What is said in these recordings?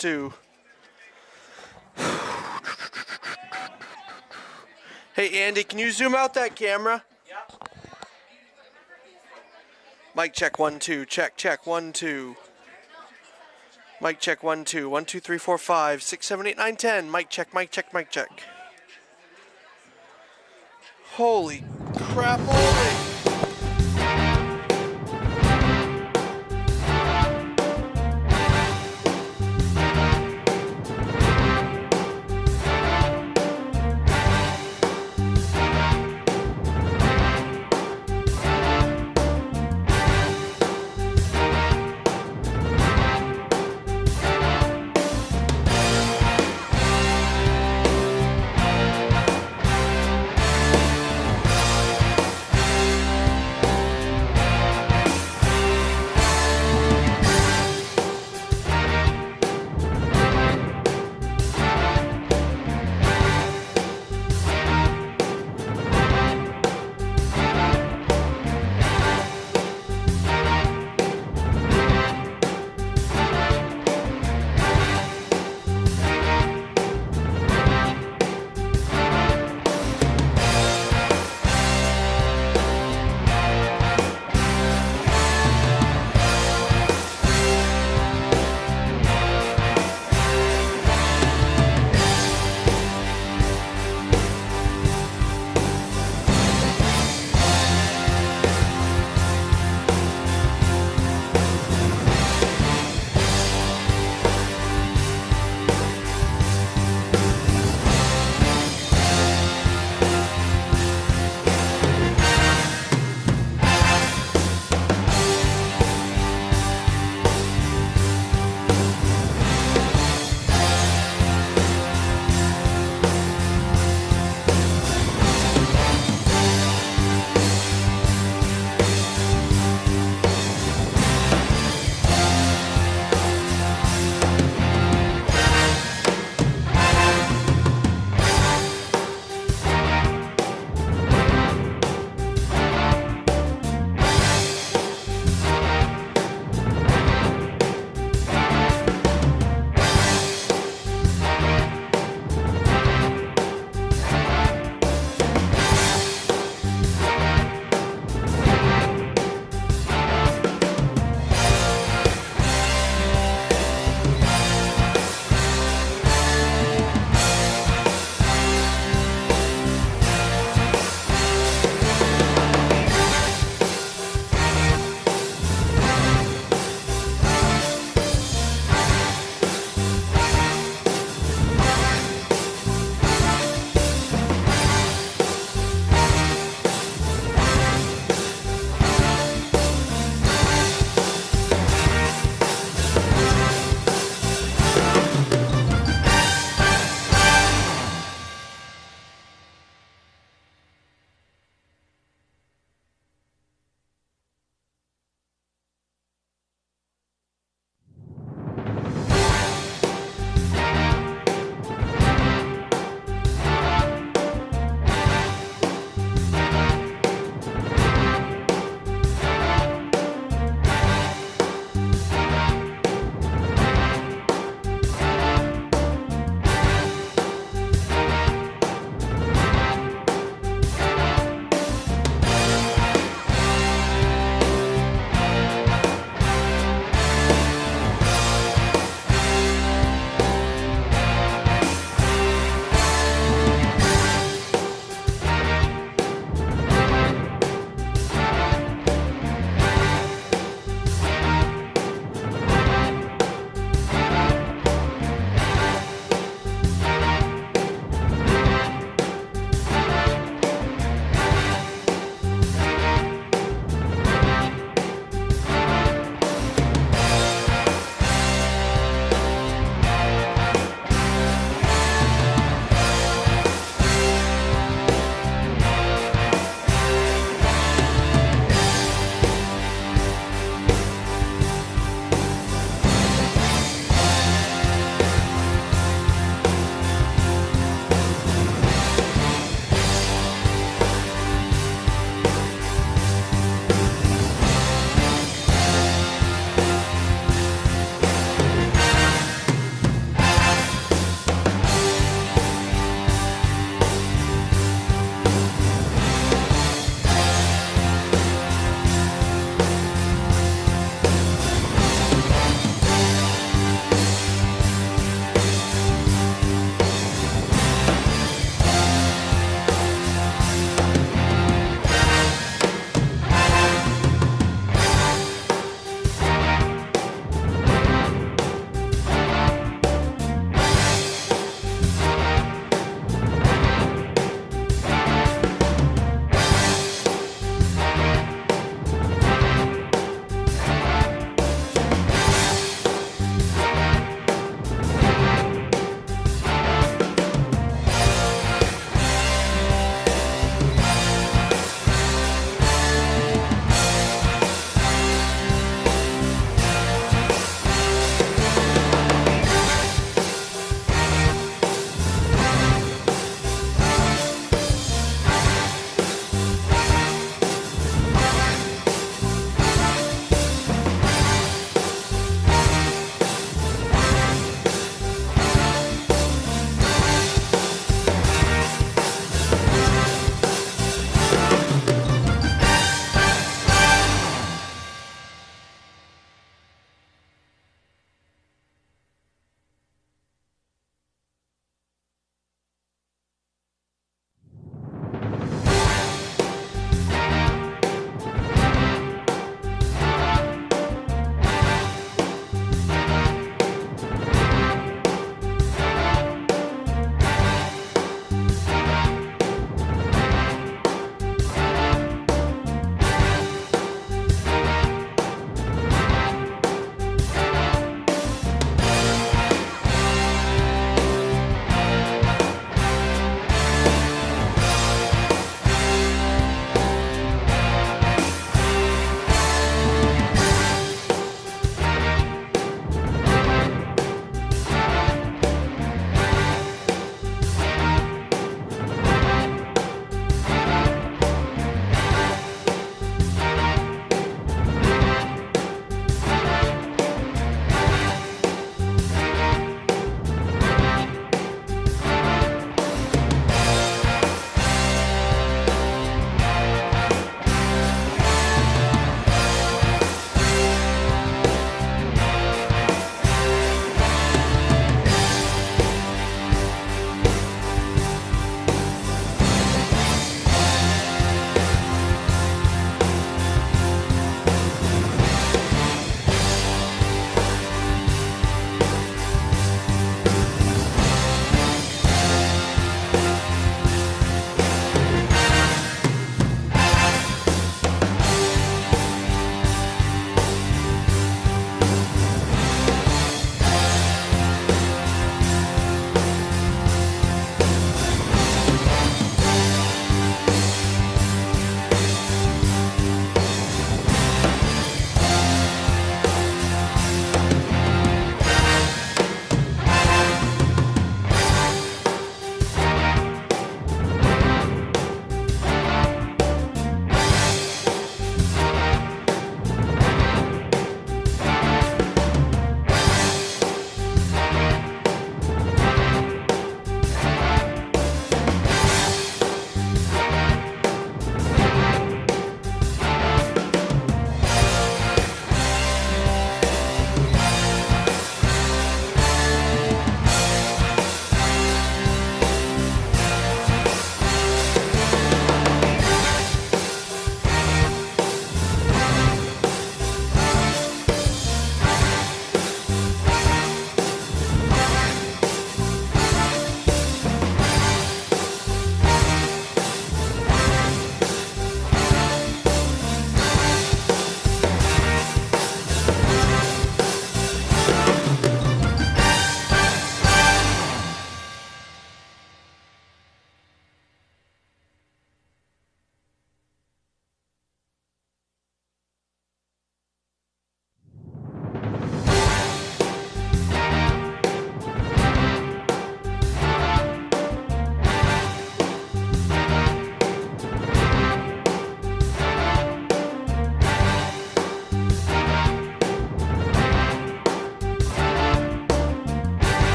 2. Hey, Andy, can you zoom out that camera? Yep. Mic check 1 2. Check 1 2. Mic check 1 2. 1 2 3 4 5 6 7 8 9 10. Mic check. Holy crap! Holy.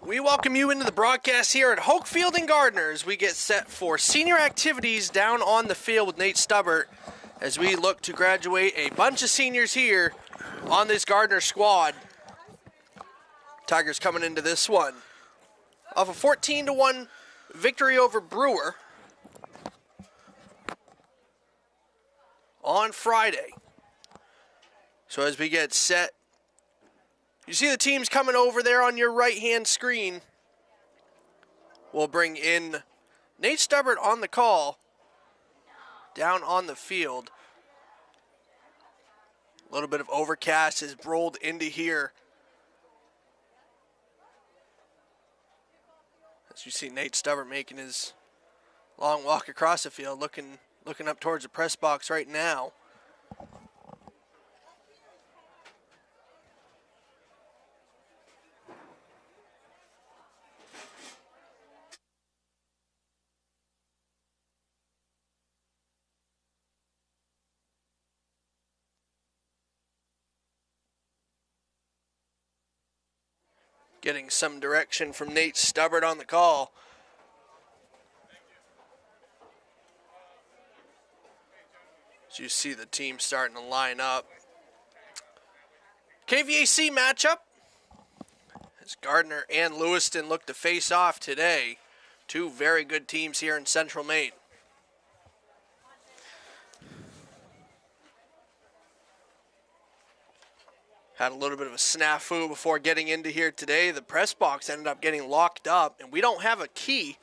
We welcome you into the broadcast here at Hoke Field in Gardiner as we get set for senior activities down on the field with Nate Stubbert as we look to graduate a bunch of seniors here on this Gardiner squad. Tigers coming into this one off a 14-1 victory over Brewer on Friday. So as we get set, you see the teams coming over there on your right-hand screen. We'll bring in Nate Stubbert on the call down on the field. A little bit of overcast has rolled into here. As you see Nate Stubbert making his long walk across the field, looking up towards the press box right now. Getting some direction from Nate Stubbert on the call. As you see the team starting to line up. KVAC matchup as Gardiner and Lewiston look to face off today. Two very good teams here in Central Maine. Had a little bit of a snafu before getting into here today. The press box ended up getting locked up, and we don't have a key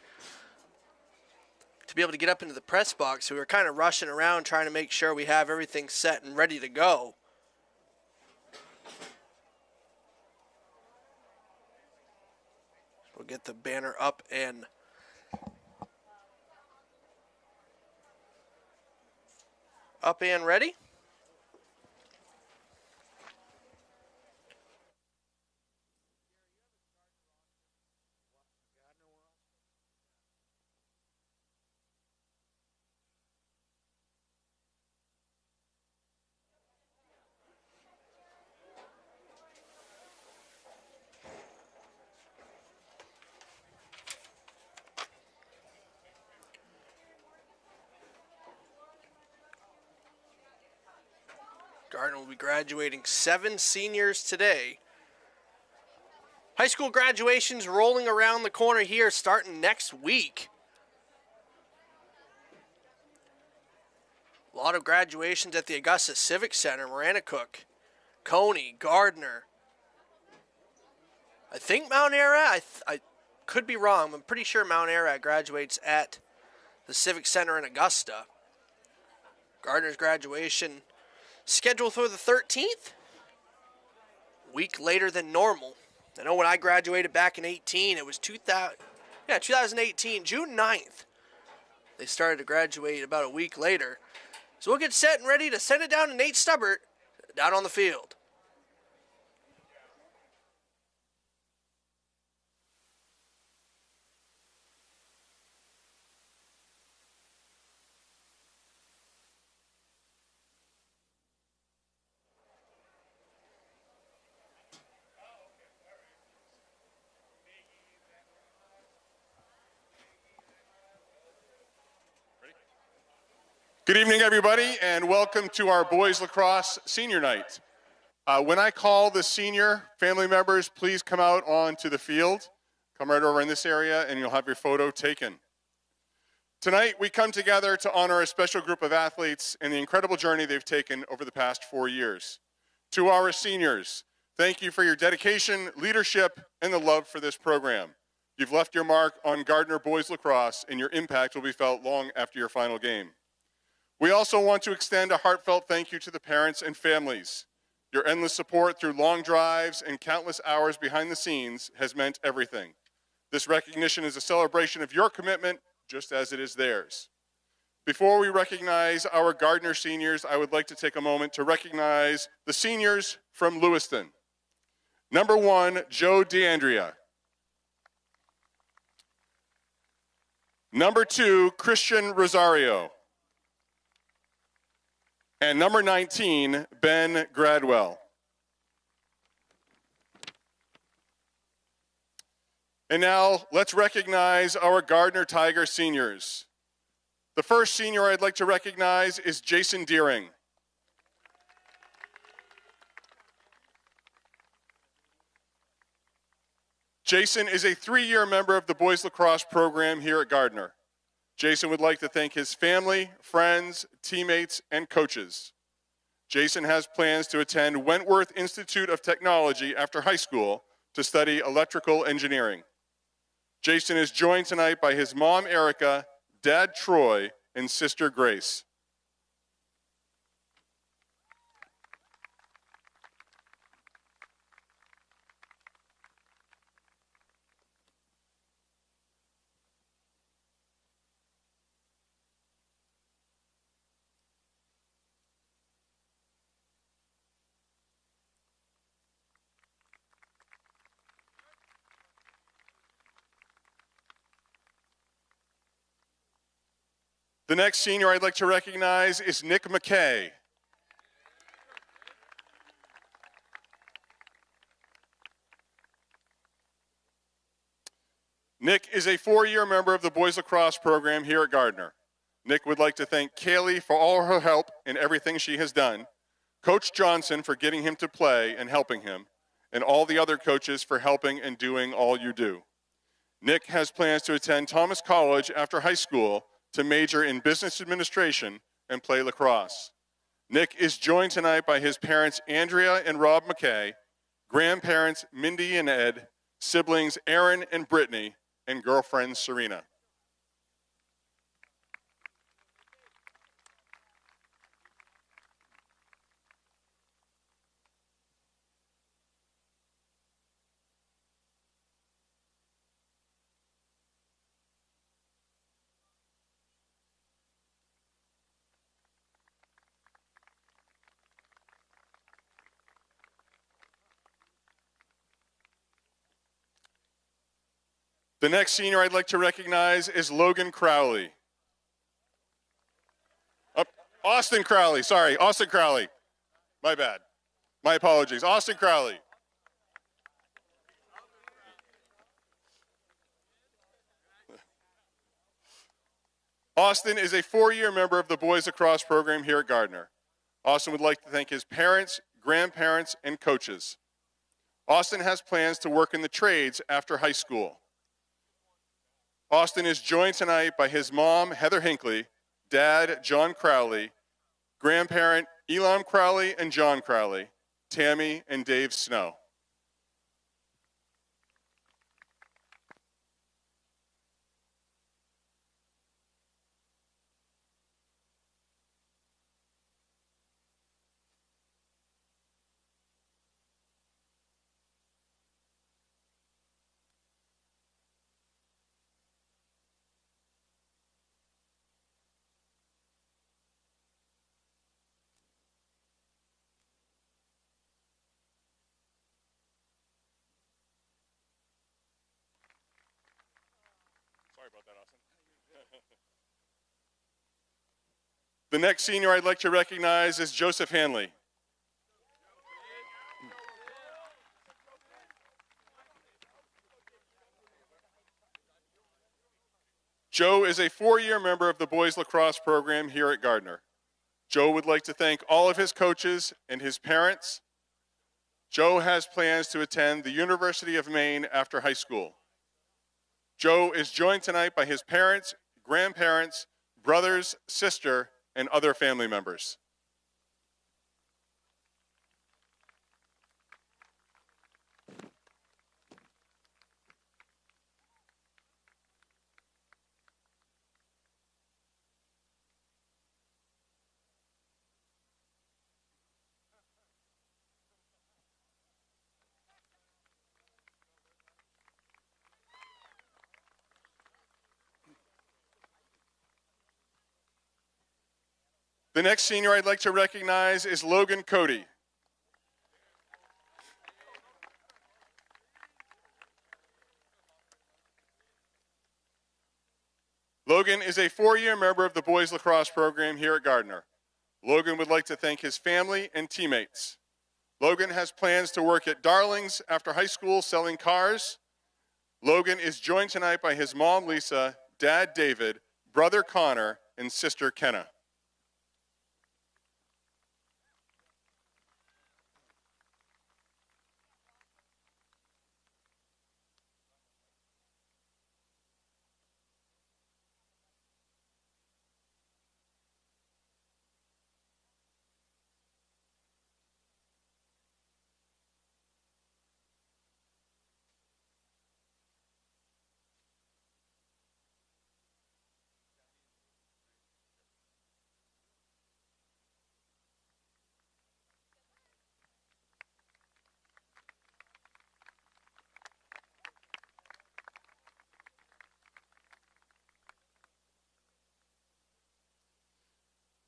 to be able to get up into the press box, so we were kind of rushing around trying to make sure we have everything set and ready to go. We'll get the banner up and ready. Gardiner will be graduating 7 seniors today. High school graduations rolling around the corner here starting next week. A lot of graduations at the Augusta Civic Center, Maranacook, Coney, Gardiner. I think Mount Ararat, I could be wrong, I'm pretty sure Mount Ararat graduates at the Civic Center in Augusta. Gardiner's graduation scheduled for the 13th, week later than normal. I know when I graduated back in 18, it was 2018, June 9th. They started to graduate about a week later. So we'll get set and ready to send it down to Nate Stubbert down on the field. Good evening, everybody, and welcome to our Boys Lacrosse Senior Night. When I call the senior family members, please come out onto the field. Come right over in this area, and you'll have your photo taken. Tonight, we come together to honor a special group of athletes and the incredible journey they've taken over the past 4 years. To our seniors, thank you for your dedication, leadership, and the love for this program. You've left your mark on Gardiner Boys Lacrosse, and your impact will be felt long after your final game. We also want to extend a heartfelt thank you to the parents and families. Your endless support through long drives and countless hours behind the scenes has meant everything. This recognition is a celebration of your commitment, just as it is theirs. Before we recognize our Gardiner seniors, I would like to take a moment to recognize the seniors from Lewiston. Number 1, Joe DeAndrea. Number 2, Christian Rosario. And number 19, Ben Gradwell. And now let's recognize our Gardiner Tiger seniors. The first senior I'd like to recognize is Jason Deering. Jason is a 3-year member of the boys lacrosse program here at Gardiner. Jason would like to thank his family, friends, teammates, and coaches. Jason has plans to attend Wentworth Institute of Technology after high school to study electrical engineering. Jason is joined tonight by his mom, Erica, dad, Troy, and sister, Grace. The next senior I'd like to recognize is Nick McKay. Nick is a 4-year member of the boys lacrosse program here at Gardiner. Nick would like to thank Kaylee for all her help in everything she has done, Coach Johnson for getting him to play and helping him, and all the other coaches for helping and doing all you do. Nick has plans to attend Thomas College after high school to major in business administration and play lacrosse. Nick is joined tonight by his parents Andrea and Rob McKay, grandparents Mindy and Ed, siblings Aaron and Brittany, and girlfriend Serena. The next senior I'd like to recognize is Logan Crowley. Austin Crowley, sorry, Austin Crowley. My bad. My apologies. Austin Crowley. Austin is a 4-year member of the boys lacrosse program here at Gardiner. Austin would like to thank his parents, grandparents, and coaches. Austin has plans to work in the trades after high school. Austin is joined tonight by his mom, Heather Hinckley, dad, John Crowley, grandparent, Elam Crowley and John Crowley, Tammy and Dave Snow. Sorry about that, Austin. The next senior I'd like to recognize is Joseph Hanley. Joe is a 4-year member of the boys lacrosse program here at Gardiner. Joe would like to thank all of his coaches and his parents. Joe has plans to attend the University of Maine after high school. Joe is joined tonight by his parents, grandparents, brothers, sister, and other family members. The next senior I'd like to recognize is Logan Cody. Logan is a 4-year member of the boys lacrosse program here at Gardiner. Logan would like to thank his family and teammates. Logan has plans to work at Darling's after high school selling cars. Logan is joined tonight by his mom, Lisa, dad, David, brother, Connor, and sister, Kenna.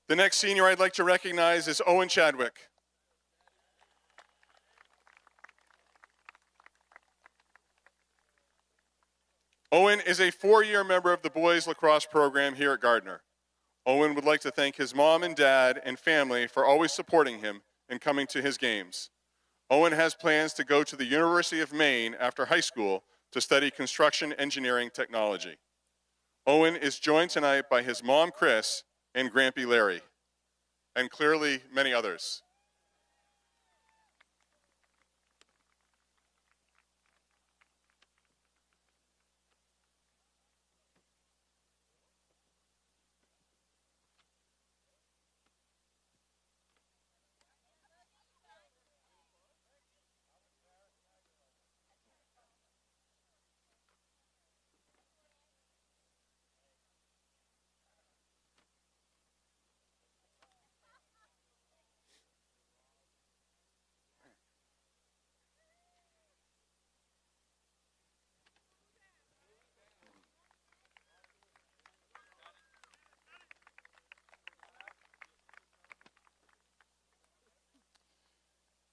The next senior I'd like to recognize is Owen Chadwick. Owen is a 4-year member of the boys lacrosse program here at Gardiner. Owen would like to thank his mom and dad and family for always supporting him and coming to his games. Owen has plans to go to the University of Maine after high school to study construction engineering technology. Owen is joined tonight by his mom, Chris, and Grampy Larry, and clearly many others.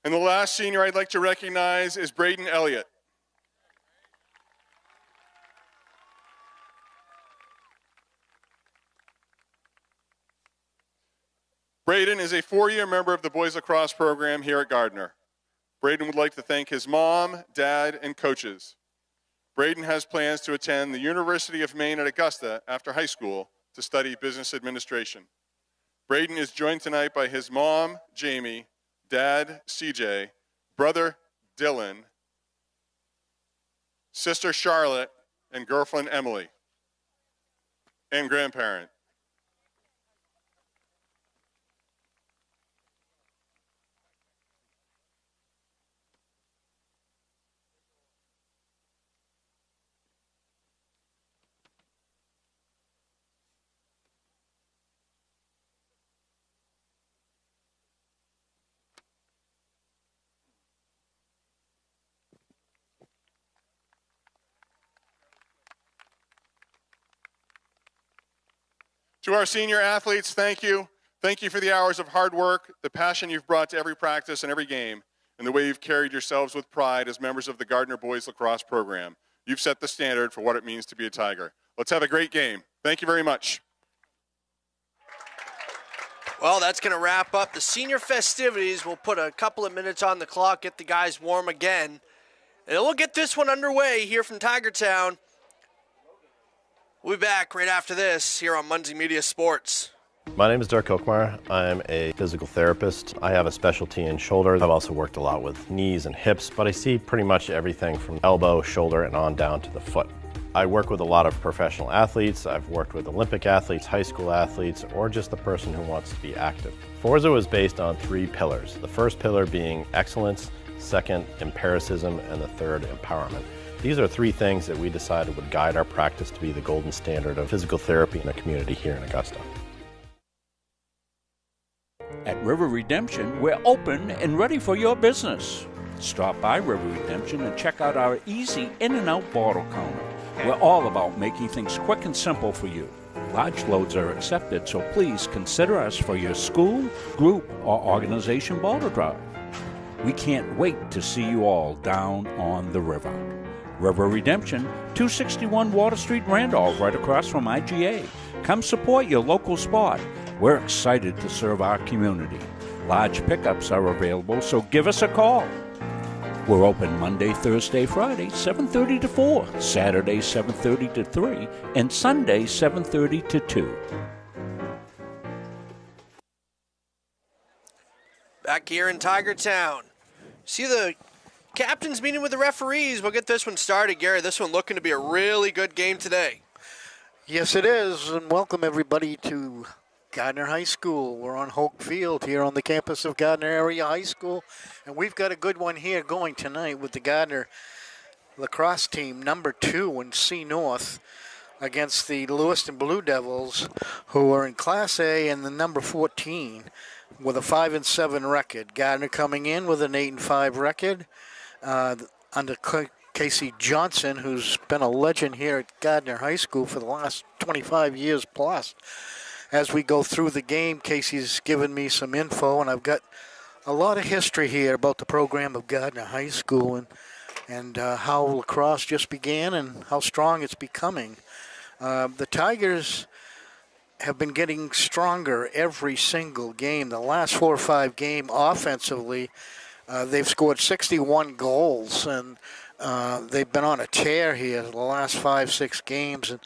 And the last senior I'd like to recognize is Braden Elliott. Braden is a 4-year member of the boys lacrosse program here at Gardiner. Braden would like to thank his mom, dad, and coaches. Braden has plans to attend the University of Maine at Augusta after high school to study business administration. Braden is joined tonight by his mom, Jamie, dad, CJ, brother, Dylan, sister, Charlotte, and girlfriend, Emily, and grandparent. To our senior athletes, thank you. Thank you for the hours of hard work, the passion you've brought to every practice and every game, and the way you've carried yourselves with pride as members of the Gardiner Boys Lacrosse program. You've set the standard for what it means to be a Tiger. Let's have a great game. Thank you very much. Well, that's going to wrap up the senior festivities. We'll put a couple of minutes on the clock, get the guys warm again. And we'll get this one underway here from Tigertown. We'll be back right after this here on Muncie Media Sports. My name is Dirk Kokmar. I'm a physical therapist. I have a specialty in shoulders. I've also worked a lot with knees and hips, but I see pretty much everything from elbow, shoulder, and on down to the foot. I work with a lot of professional athletes. I've worked with Olympic athletes, high school athletes, or just the person who wants to be active. Forza was based on 3 pillars. The first pillar being excellence, second, empiricism, and the third, empowerment. These are 3 things that we decided would guide our practice to be the golden standard of physical therapy in the community here in Augusta. At River Redemption, we're open and ready for your business. Stop by River Redemption and check out our easy in and out bottle counter. We're all about making things quick and simple for you. Large loads are accepted, so please consider us for your school, group, or organization bottle drive. We can't wait to see you all down on the river. River Redemption, 261 Water Street, Randolph, right across from IGA. Come support your local spot. We're excited to serve our community. Large pickups are available, so give us a call. We're open Monday, Thursday, Friday, 7:30 to 4, Saturday, 7:30 to 3, and Sunday, 7:30 to 2. Back here in Tiger Town. See the captains meeting with the referees. We'll get this one started, Gary. This one looking to be a really good game today. Yes, it is, and welcome everybody to Gardiner High School. We're on Hoke Field here on the campus of Gardiner Area High School, and we've got a good one here going tonight with the Gardiner lacrosse team, number 2 in C North, against the Lewiston Blue Devils, who are in Class A and the number 14 with a 5-7 record. Gardiner coming in with an 8-5 record under Casey Johnson, who's been a legend here at Gardiner High School for the last 25 years plus. As we go through the game, Casey's given me some info, and I've got a lot of history here about the program of Gardiner High School and how lacrosse just began and how strong it's becoming. The Tigers have been getting stronger every single game. The last 4 or 5 games offensively, they've scored 61 goals, and they've been on a tear here the last 5-6 games, and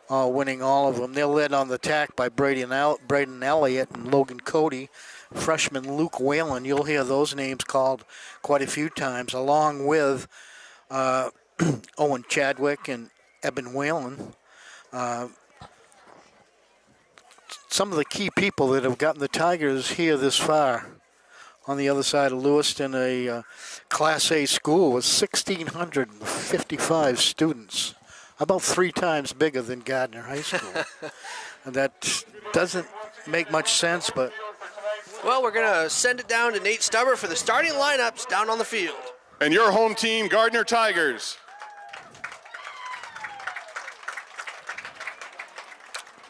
winning all of them. They're led on the attack by Braden Elliott and Logan Cody. Freshman Luke Whalen, you'll hear those names called quite a few times, along with Owen Chadwick and Eben Whalen. Some of the key people that have gotten the Tigers here this far. On the other side of Lewiston, a Class A school with 1,655 students, about 3 times bigger than Gardiner High School. And that doesn't make much sense, but... Well, we're going to send it down to Nate Stubber for the starting lineups down on the field. And your home team, Gardiner Tigers.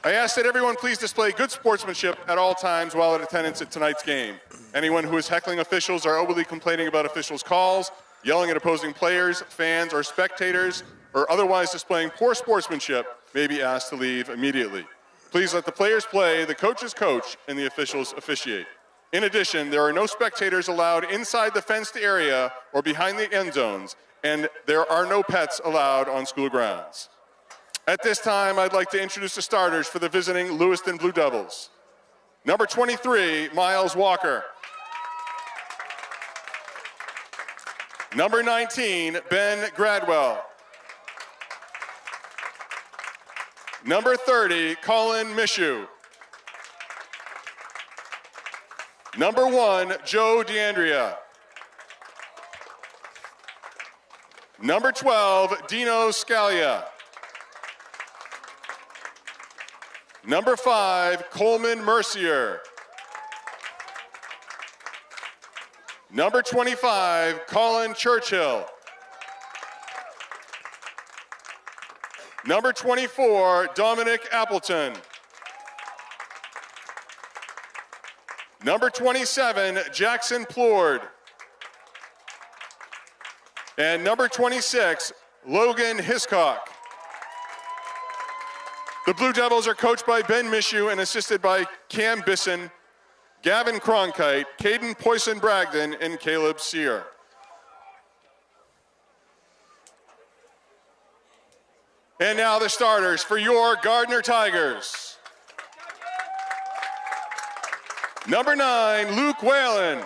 I ask that everyone please display good sportsmanship at all times while in attendance at tonight's game. Anyone who is heckling officials or overly complaining about officials' calls, yelling at opposing players, fans, or spectators, or otherwise displaying poor sportsmanship may be asked to leave immediately. Please let the players play, the coaches coach, and the officials officiate. In addition, there are no spectators allowed inside the fenced area or behind the end zones, and there are no pets allowed on school grounds. At this time, I'd like to introduce the starters for the visiting Lewiston Blue Devils. Number 23, Miles Walker. Number 19, Ben Gradwell. Number 30, Colin Mishu. Number 1, Joe DeAndrea. Number 12, Dino Scalia. Number 5, Coleman Mercier. Number 25, Colin Churchill. Number 24, Dominic Appleton. Number 27, Jackson Plourde. And number 26, Logan Hiscock. The Blue Devils are coached by Ben Mishu and assisted by Cam Bisson, Gavin Cronkite, Caden Poisson-Bragdon, and Caleb Sear. And now the starters for your Gardiner Tigers. Number 9, Luke Whalen.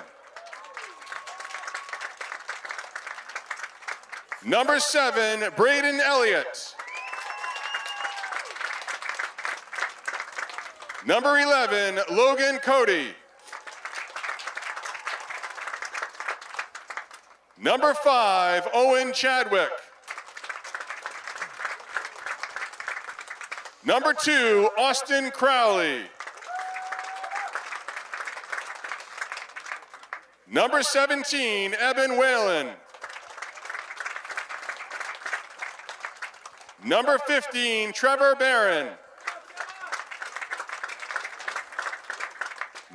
Number 7, Braden Elliott. Number 11, Logan Cody. Number 5, Owen Chadwick. Number 2, Austin Crowley. Number 17, Eben Whalen. Number 15, Trevor Barron.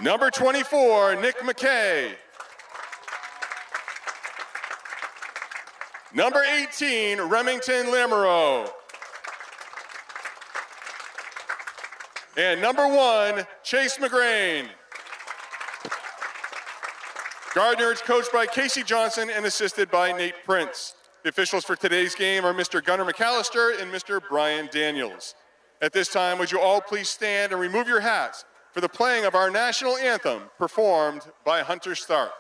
Number 24, Nick McKay. Number 18, Remington Lamoureux. And number 1, Chase McGrain. Gardiner is coached by Casey Johnson and assisted by Nate Prince. The officials for today's game are Mr. Gunnar McAllister and Mr. Brian Daniels. At this time, would you all please stand and remove your hats for the playing of our national anthem performed by Hunter Stark.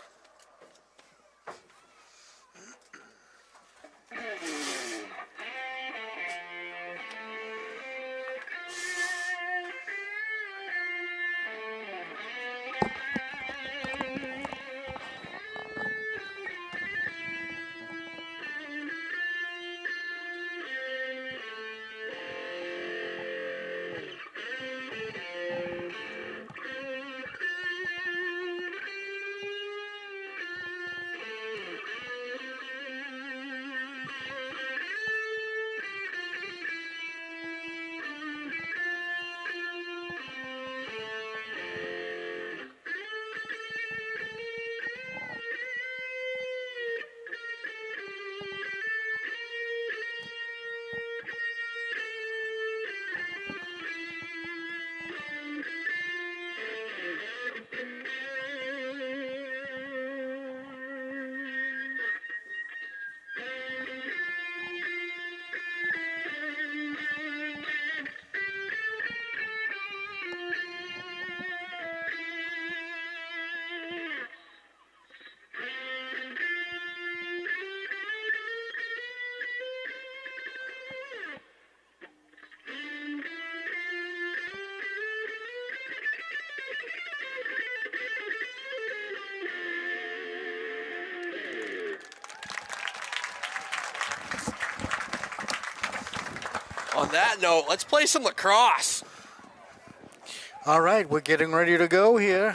On that note, let's play some lacrosse. All right, we're getting ready to go here.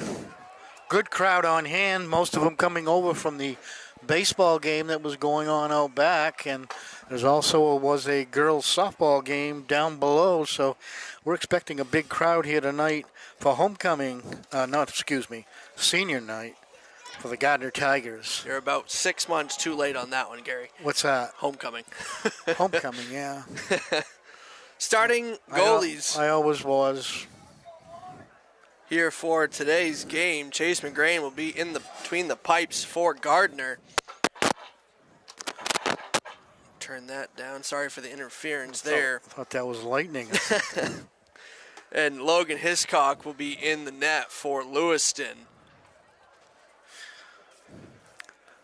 Good crowd on hand, most of them coming over from the baseball game that was going on out back, and there's also was a girls softball game down below, so we're expecting a big crowd here tonight for homecoming, senior night for the Gardiner Tigers. You're about 6 months too late on that one, Gary. What's that? Homecoming. Homecoming, yeah. Starting goalies. I always was. Here for today's game, Chase McGrain will be in between the pipes for Gardiner. Turn that down. Sorry for the interference there. Thought that was lightning. And Logan Hiscock will be in the net for Lewiston.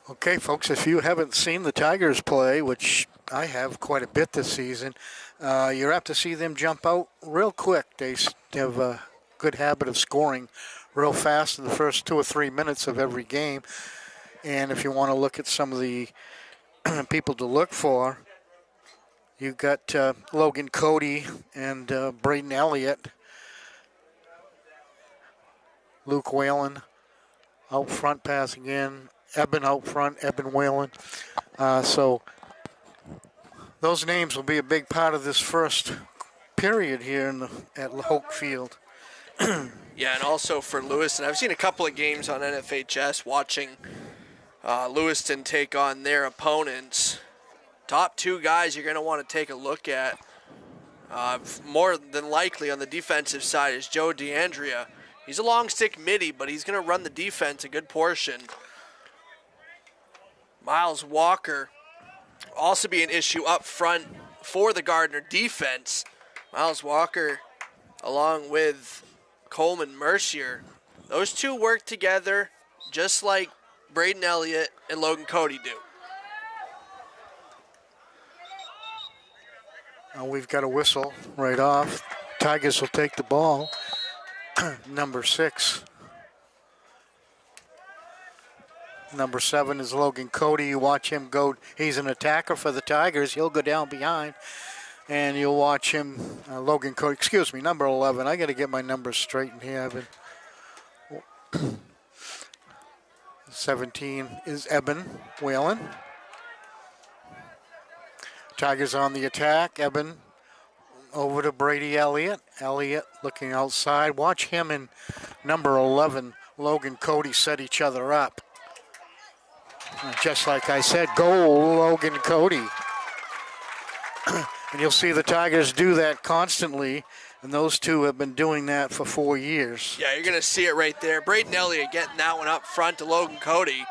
Okay, folks, if you haven't seen the Tigers play, which I have quite a bit this season, you're apt to see them jump out real quick. They have a good habit of scoring real fast in the first 2 or 3 minutes of every game. And if you want to look at some of the people to look for, you've got Logan Cody and Braden Elliott, Luke Whalen out front passing in, Eben out front, Eben Whalen. So those names will be a big part of this first period here at Hoke Field. Yeah, and also for Lewiston, I've seen a couple of games on NFHS watching Lewiston take on their opponents. Top two guys you're going to want to take a look at, more than likely on the defensive side, is Joe DeAndrea. He's a long stick midi, but he's going to run the defense a good portion. Miles Walker also be an issue up front for the Gardiner defense. Miles Walker along with Coleman Mercier. Those two work together just like Braden Elliott and Logan Cody do. We've got a whistle right off. Tigers will take the ball. Number 6. Number 7 is Logan Cody. You watch him go. He's an attacker for the Tigers. He'll go down behind. And you'll watch him, Logan Cody, number 11. I got to get my numbers straight in here. 17 is Eben Whalen. Tigers on the attack. Eben over to Brady Elliott. Elliott looking outside. Watch him and number 11, Logan Cody, set each other up. Just like I said, goal, Logan Cody. And you'll see the Tigers do that constantly. And those two have been doing that for 4 years. Yeah, you're going to see it right there. Braden Elliott getting that one up front to Logan Cody.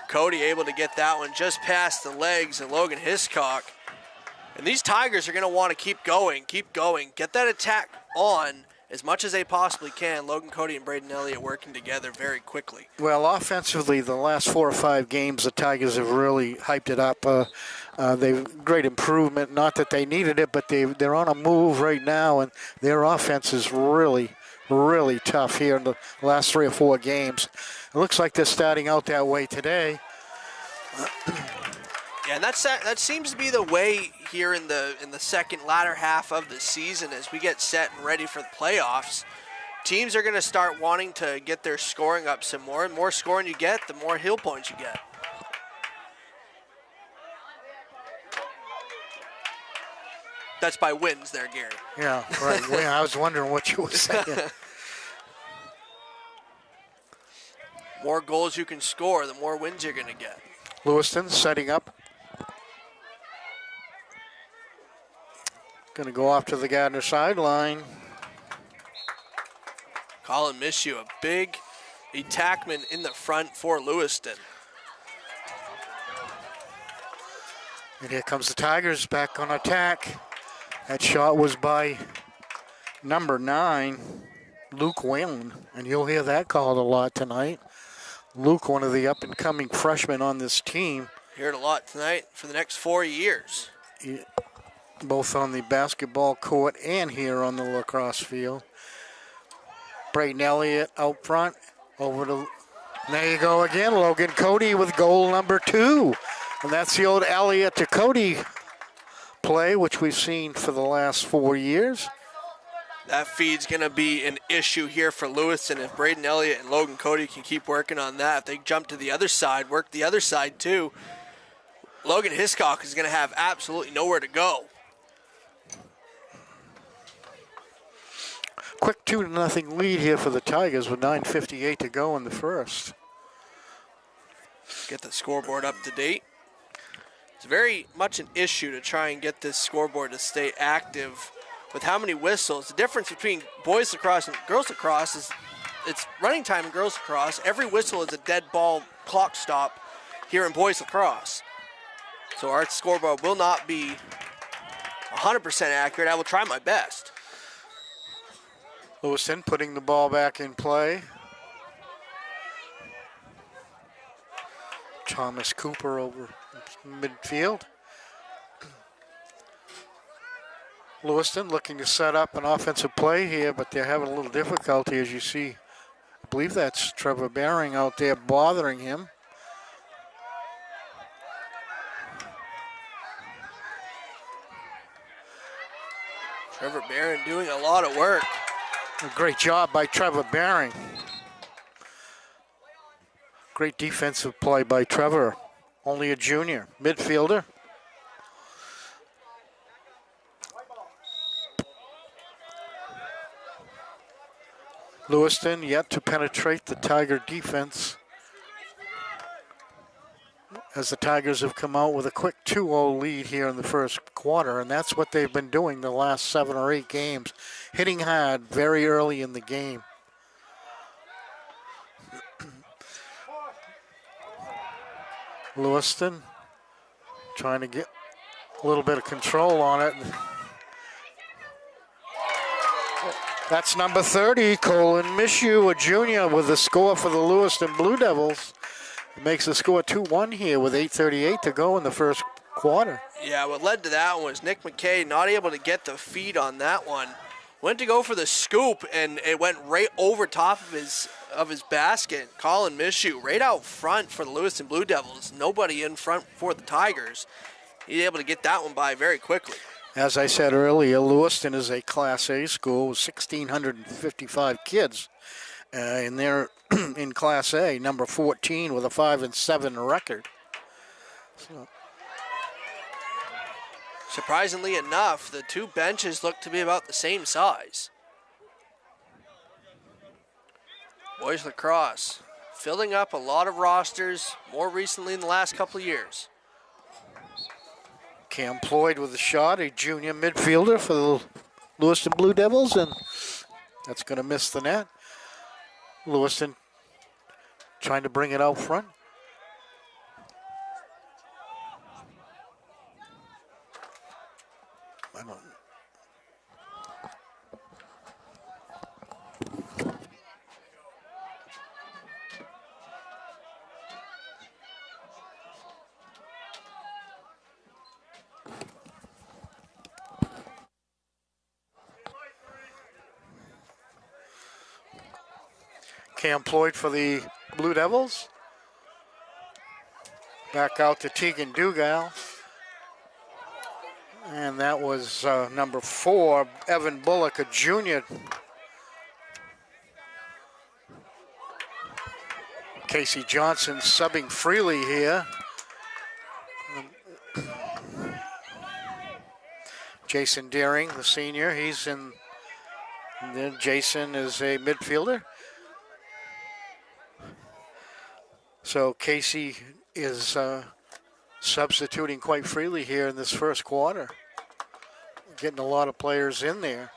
Cody able to get that one just past the legs of Logan Hiscock. And these Tigers are going to want to keep going, get that attack on as much as they possibly can. Logan Cody and Braden Elliott working together very quickly. Well, offensively, the last 4 or 5 games, the Tigers have really hyped it up. They've great improvement. Not that they needed it, but they're on a move right now, and their offense is really, really tough here in the last 3 or 4 games. It looks like they're starting out that way today. Yeah, and that seems to be the way here in the second latter half of the season as we get set and ready for the playoffs. Teams are going to start wanting to get their scoring up some more, and more scoring you get, the more hill points you get. That's by wins there, Gary. Yeah, right. Well, I was wondering what you were saying. More goals you can score, the more wins you're going to get. Lewiston setting up. Going to go off to the Gardiner sideline. Colin Mishu, a big attackman in the front for Lewiston. And here comes the Tigers back on attack. That shot was by number 9, Luke Whalen. And you'll hear that called a lot tonight. Luke, one of the up-and-coming freshmen on this team. Hear it a lot tonight for the next 4 years. Both on the basketball court and here on the lacrosse field. Braden Elliott out front. Over to, there you go again, Logan Cody with goal number 2. And that's the old Elliott to Cody play, which we've seen for the last 4 years. That feed's going to be an issue here for Lewiston if Braden Elliott and Logan Cody can keep working on that. If they jump to the other side, work the other side too, Logan Hiscock is going to have absolutely nowhere to go. Quick 2-0 lead here for the Tigers with 9:58 to go in the first. Get the scoreboard up to date. It's very much an issue to try and get this scoreboard to stay active with how many whistles. The difference between boys lacrosse and girls lacrosse is it's running time in girls lacrosse. Every whistle is a dead ball clock stop here in boys lacrosse. So our scoreboard will not be 100% accurate. I will try my best. Lewiston putting the ball back in play. Thomas Cooper over midfield. Lewiston looking to set up an offensive play here, but they're having a little difficulty, as you see. I believe that's Trevor Baring out there bothering him. Trevor Barron doing a lot of work. A great job by Trevor Baring. Great defensive play by Trevor. Only a junior midfielder. Lewiston yet to penetrate the Tiger defense, as the Tigers have come out with a quick 2-0 lead here in the first quarter, and that's what they've been doing the last 7 or 8 games, hitting hard very early in the game. Lewiston trying to get a little bit of control on it. That's number 30, Colin Mishu, a junior, with the score for the Lewiston Blue Devils. It makes the score 2-1 here with 8:38 to go in the first quarter. Yeah, what led to that one was Nick McKay not able to get the feed on that one. Went to go for the scoop, and it went right over top of his basket. Colin Mishu right out front for the Lewiston Blue Devils. Nobody in front for the Tigers. He's able to get that one by very quickly. As I said earlier, Lewiston is a Class A school with 1,655 kids. And they're in Class A, number 14 with a 5-7 record. So. Surprisingly enough, the two benches look to be about the same size. Boys lacrosse filling up a lot of rosters more recently in the last couple of years. Cam Ployd with a shot, a junior midfielder for the Lewiston Blue Devils, and that's going to miss the net. Lewiston trying to bring it out front. I don't. Cam Floyd for the Blue Devils. Back out to Tegan Dugal. And that was number 4, Evan Bullock, a junior. Casey Johnson subbing freely here. Jason Deering, the senior, he's in. And then Jason is a midfielder. So Casey is substituting quite freely here in this first quarter. Getting a lot of players in there.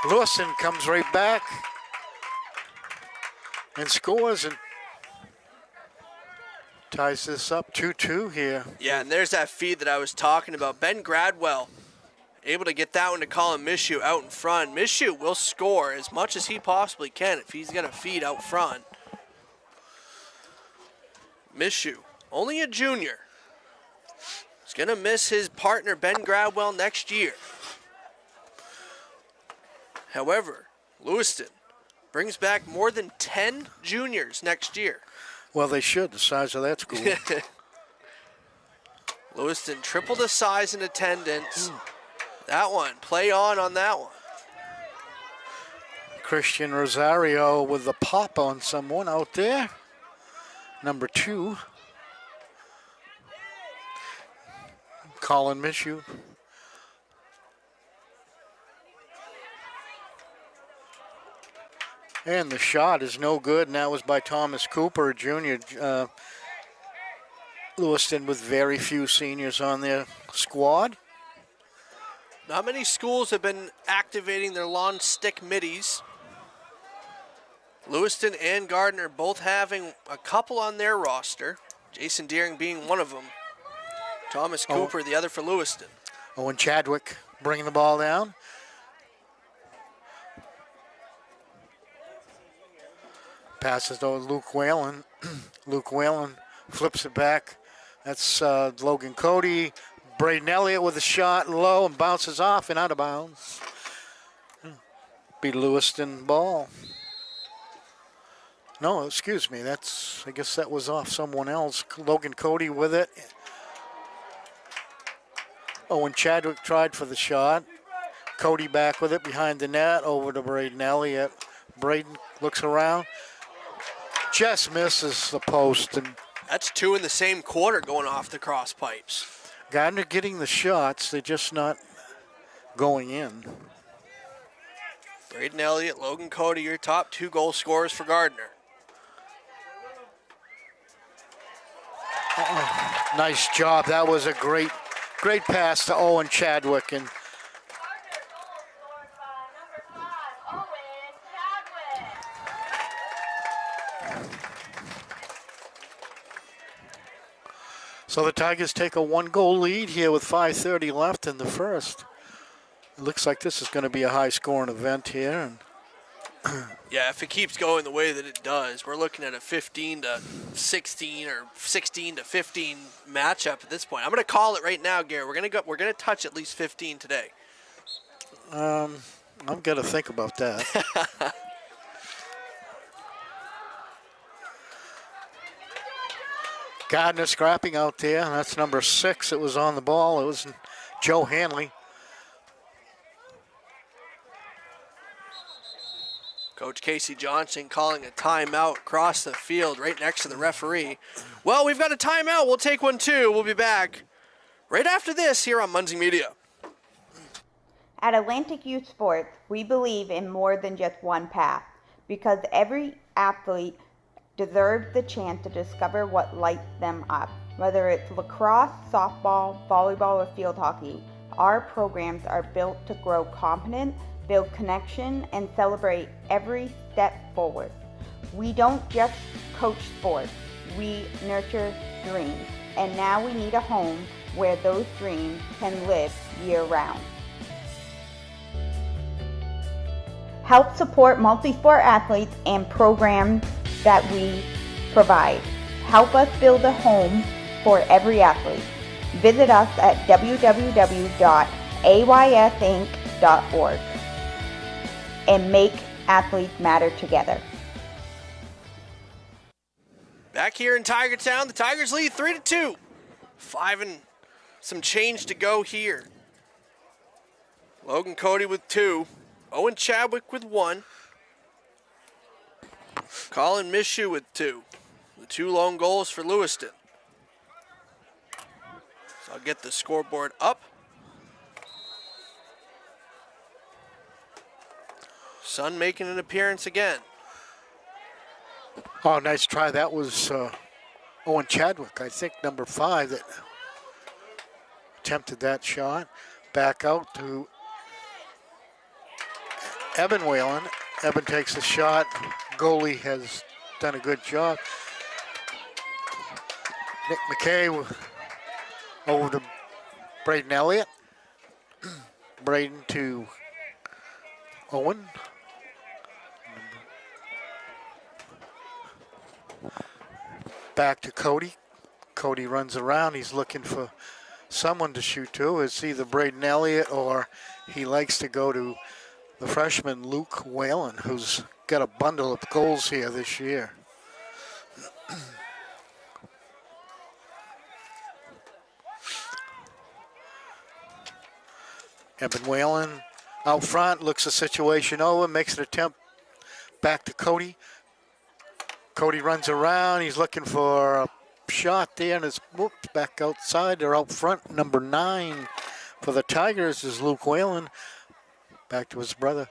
Lewiston comes right back and scores and ties this up 2-2 here. Yeah, and there's that feed that I was talking about. Ben Gradwell able to get that one to Colin Mishu out in front. Mishu will score as much as he possibly can if he's going to feed out front. Mishu, only a junior. He's going to miss his partner, Ben Gradwell, next year. However, Lewiston brings back more than 10 juniors next year. Well, they should, the size of that school. Lewiston triple the size in attendance. That one, play on that one. Christian Rosario with the pop on someone out there. Number 2. Colin Mishu. And the shot is no good, and that was by Thomas Cooper, a junior. Lewiston with very few seniors on their squad. Not many schools have been activating their lawn stick middies. Lewiston and Gardiner both having a couple on their roster. Jason Deering being one of them. Thomas Cooper, the other for Lewiston. Owen Chadwick bringing the ball down. Passes to Luke Whalen. Luke Whalen flips it back. That's Logan Cody. Braden Elliott with a shot low and bounces off and out of bounds. Be Lewiston ball. No, excuse me. I guess that was off someone else. Logan Cody with it. Owen Chadwick tried for the shot. Cody back with it behind the net over to Braden Elliott. Braden looks around. Just misses the post. And that's 2 in the same quarter going off the cross pipes. Gardner getting the shots, they're just not going in. Braden Elliott, Logan Cody, your top 2 goal scorers for Gardner. Nice job. That was a great pass to Owen Chadwick. And so the Tigers take a 1-goal lead here with 5:30 left in the first. It looks like this is going to be a high-scoring event here. And yeah, if it keeps going the way that it does, we're looking at a 15-16 or 16-15 matchup at this point. I'm going to call it right now, Gary. We're going to touch at least 15 today. I'm going to think about that. Gardner scrapping out there. That's number 6. It was on the ball. It was Joe Hanley. Coach Casey Johnson calling a timeout across the field right next to the referee. Well, we've got a timeout. We'll take one too. We'll be back right after this here on Munzie Media. At Atlantic Youth Sports, we believe in more than just one path, because every athlete deserves the chance to discover what lights them up. Whether it's lacrosse, softball, volleyball, or field hockey, Our programs are built to grow confident, build connection, and celebrate every step forward. We don't just coach sports, we nurture dreams. And now we need a home where those dreams can live year-round. Help support multi-sport athletes and programs that we provide. Help us build a home for every athlete. Visit us at www.aysinc.org and make athletes matter together. Back here in Tiger Town, the Tigers lead 3-2. 5 and some change to go here. Logan Cody with 2. Owen Chadwick with 1. Colin Mishu with 2. The 2 lone goals for Lewiston. So I'll get the scoreboard up. Sun making an appearance again. Oh, nice try. That was Owen Chadwick, I think, number 5, that attempted that shot. Back out to Evan Whalen. Evan takes a shot. Goalie has done a good job. Nick McKay over to Braden Elliott. Braden to Owen. Back to Cody. Cody runs around. He's looking for someone to shoot to. It's either Braden Elliott or he likes to go to the freshman Luke Whalen, who's got a bundle of goals here this year. Evan Whalen out front, looks the situation over, makes an attempt back to Cody. Cody runs around, he's looking for a shot there, and it's whooped back outside. They're out front. Number 9 for the Tigers is Luke Whalen. Back to his brother.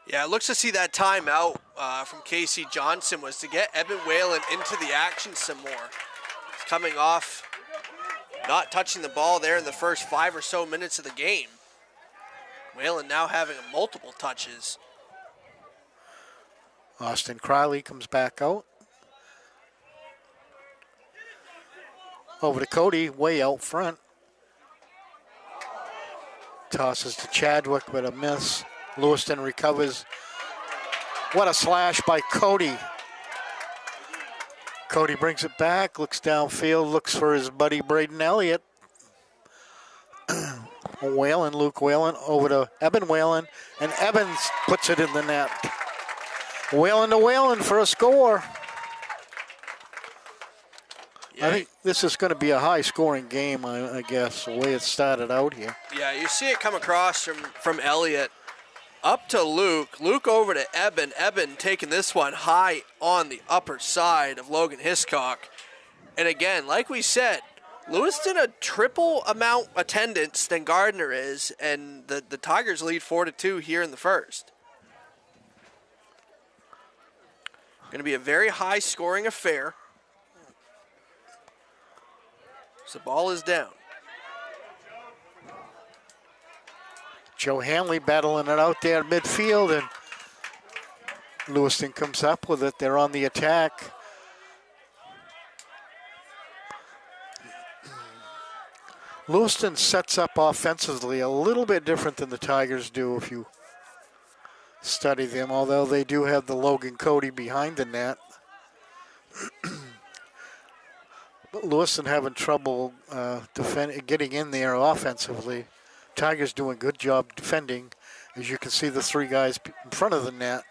Yeah, it looks to see that timeout from Casey Johnson was to get Evan Whalen into the action some more. He's coming off not touching the ball there in the first 5 or so minutes of the game. Whalen now having multiple touches. Austin Criley comes back out. Over to Cody, way out front. Tosses to Chadwick, but a miss. Lewiston recovers. What a slash by Cody. Cody brings it back, looks downfield, looks for his buddy Braden Elliott. Whalen, Luke Whalen, over to Evan Whalen, and Evans puts it in the net. Whalen to Whalen for a score. Yeah. I think this is going to be a high-scoring game, I guess, the way it started out here. Yeah, you see it come across from Elliott up to Luke. Luke over to Eben. Eben taking this one high on the upper side of Logan Hiscock. And again, like we said, Lewiston a triple amount attendance than Gardiner is, and the Tigers lead 4-2 here in the first. Going to be a very high-scoring affair. So the ball is down. Joe Hanley battling it out there in midfield, and Lewiston comes up with it. They're on the attack. Lewiston sets up offensively a little bit different than the Tigers do if you study them, although they do have the Logan Cody behind the net. But Lewiston having trouble getting in there offensively. Tigers doing a good job defending. As you can see, the 3 guys in front of the net.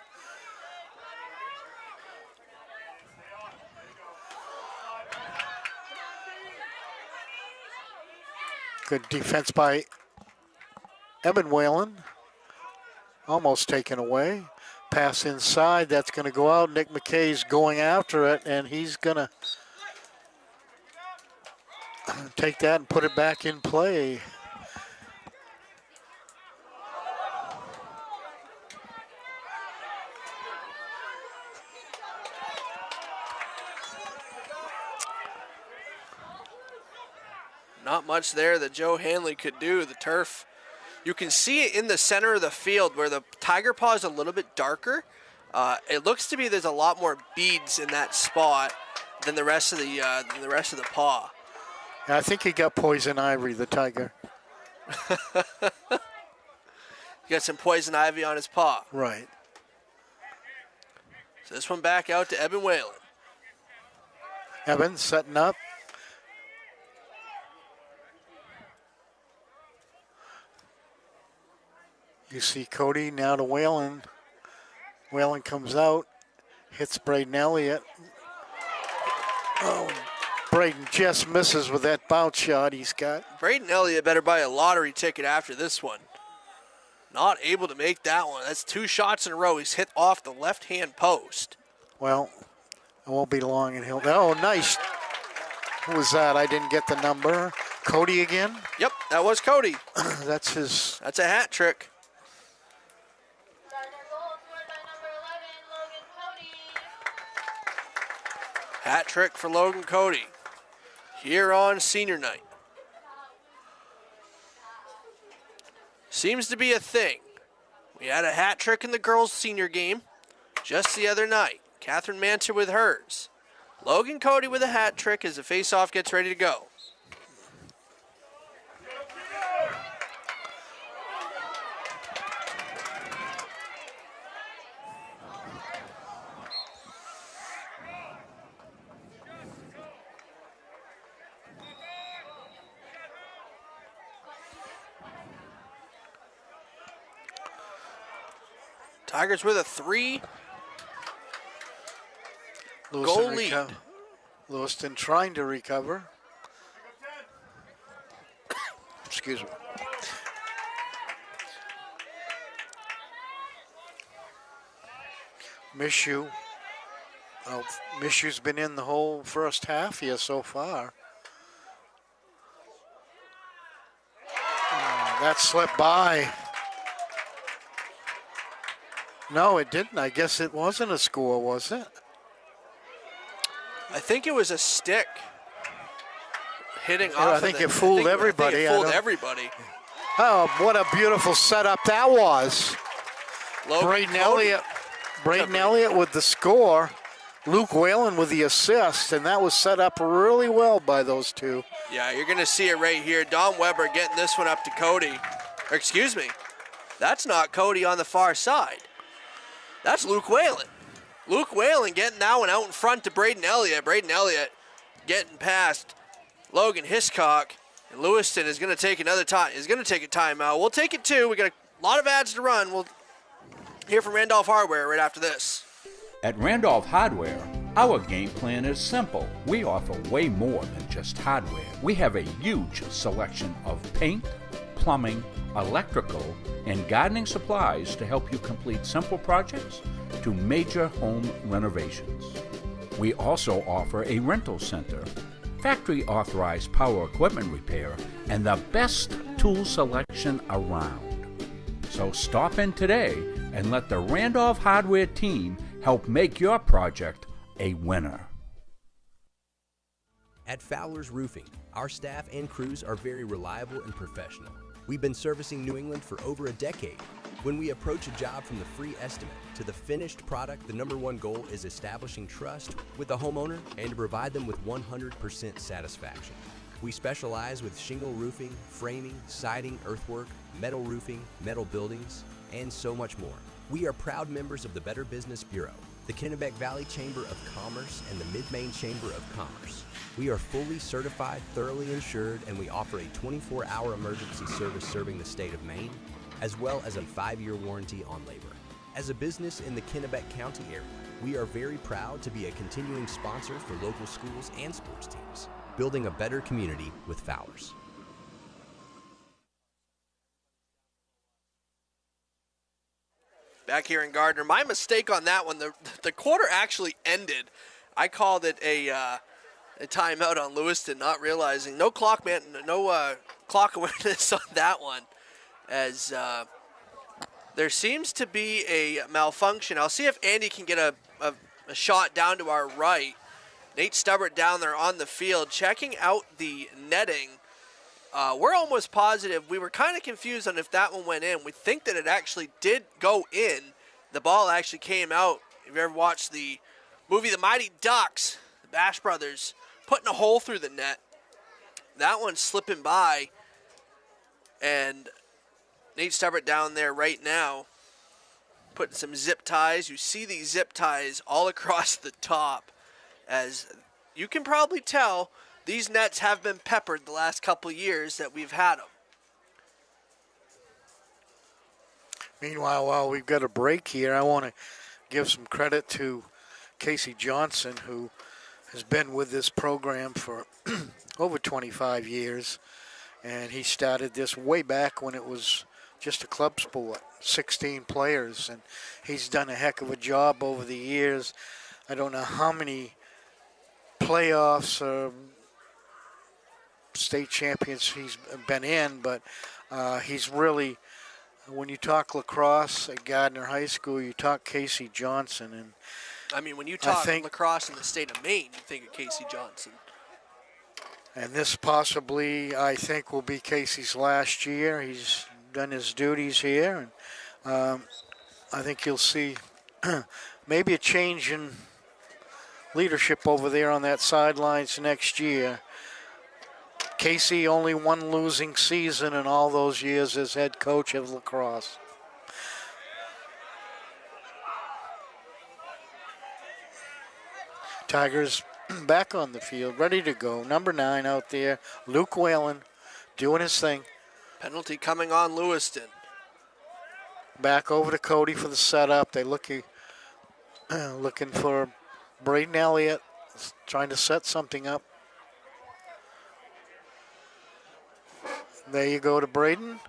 Good defense by Evan Whalen. Almost taken away. Pass inside, that's going to go out. Nick McKay's going after it, and he's going to take that and put it back in play. Not much there that Joe Hanley could do. The turf, you can see it in the center of the field where the Tiger Paw is a little bit darker. It looks to be there's a lot more beads in that spot than the rest of the paw. I think he got poison ivy, the Tiger. He got some poison ivy on his paw. Right. So this one back out to Eben Whalen. Eben setting up. You see Cody now to Whalen. Whalen comes out, hits Braden Elliott. Oh, Braden just misses with that bounce shot he's got. Braden Elliott better buy a lottery ticket after this one. Not able to make that one. That's 2 shots in a row. He's hit off the left-hand post. Well, it won't be long and he'll. Oh, nice. Who was that? I didn't get the number. Cody again? Yep, that was Cody. That's his. That's a hat trick. Hat trick for Logan Cody here on senior night. Seems to be a thing. We had a hat trick in the girls' senior game just the other night. Catherine Manter with hers. Logan Cody with a hat trick as the face-off gets ready to go. Tigers with a 3 goal lead. Lewiston trying to recover. Excuse me. Mishu. Oh, Mishu's been in the whole first half here so far. Oh, that slipped by. No, it didn't. I guess it wasn't a score, was it? I think it was a stick hitting off. I think it fooled everybody. It fooled everybody. Oh, what a beautiful setup that was. Braden Elliott with the score. Luke Whalen with the assist, and that was set up really well by those two. Yeah, you're going to see it right here. Dom Weber getting this one up to Cody. Or excuse me, that's not Cody on the far side. That's Luke Whalen. Luke Whalen getting that one out in front to Braden Elliott. Braden Elliott getting past Logan Hiscock. And Lewiston is going to take another time. Is going to take a timeout. We'll take it too. We got a lot of ads to run. We'll hear from Randolph Hardware right after this. At Randolph Hardware, our game plan is simple. We offer way more than just hardware. We have a huge selection of paint, plumbing, electrical, and gardening supplies to help you complete simple projects to major home renovations. We also offer a rental center, factory authorized power equipment repair, and the best tool selection around. So stop in today and let the Randolph Hardware team help make your project a winner. At Fowler's Roofing, our staff and crews are very reliable and professional. We've been servicing New England for over a decade. When we approach a job from the free estimate to the finished product, the #1 goal is establishing trust with the homeowner and to provide them with 100% satisfaction. We specialize with shingle roofing, framing, siding, earthwork, metal roofing, metal buildings, and so much more. We are proud members of the Better Business Bureau, the Kennebec Valley Chamber of Commerce, and the Mid-Maine Chamber of Commerce. We are fully certified, thoroughly insured, and we offer a 24-hour emergency service serving the state of Maine, as well as a 5-year warranty on labor. As a business in the Kennebec County area, we are very proud to be a continuing sponsor for local schools and sports teams, building a better community with Fowlers. Back here in Gardiner. My mistake on that one, the quarter actually ended. I called it a timeout on Lewiston, not realizing no clock awareness on that one, as there seems to be a malfunction. I'll see if Andy can get a shot down to our right. Nate Stubbert down there on the field checking out the netting. We're almost positive. We were kind of confused on if that one went in. We think that it actually did go in. The ball actually came out. If you ever watched the movie The Mighty Ducks, the Bash Brothers putting a hole through the net. That one's slipping by. And Nate Stubbert down there right now putting some zip ties. You see these zip ties all across the top. As you can probably tell, these nets have been peppered the last couple years that we've had them. Meanwhile, while we've got a break here, I want to give some credit to Casey Johnson, who has been with this program for over 25 years. And he started this way back when it was just a club sport, 16 players. And he's done a heck of a job over the years. I don't know how many playoffs or state champions he's been in, but he's really, when you talk lacrosse at Gardiner High School, you talk Casey Johnson. And I mean, when you talk lacrosse in the state of Maine, you think of Casey Johnson. And this possibly, I think, will be Casey's last year. He's done his duties here. And I think you'll see maybe a change in leadership over there on that sidelines next year. Casey only one losing season in all those years as head coach of lacrosse. Tigers back on the field, ready to go. Number 9 out there, Luke Whalen, doing his thing. Penalty coming on Lewiston. Back over to Cody for the setup. They looking for Braden Elliott, trying to set something up. There you go to Braden.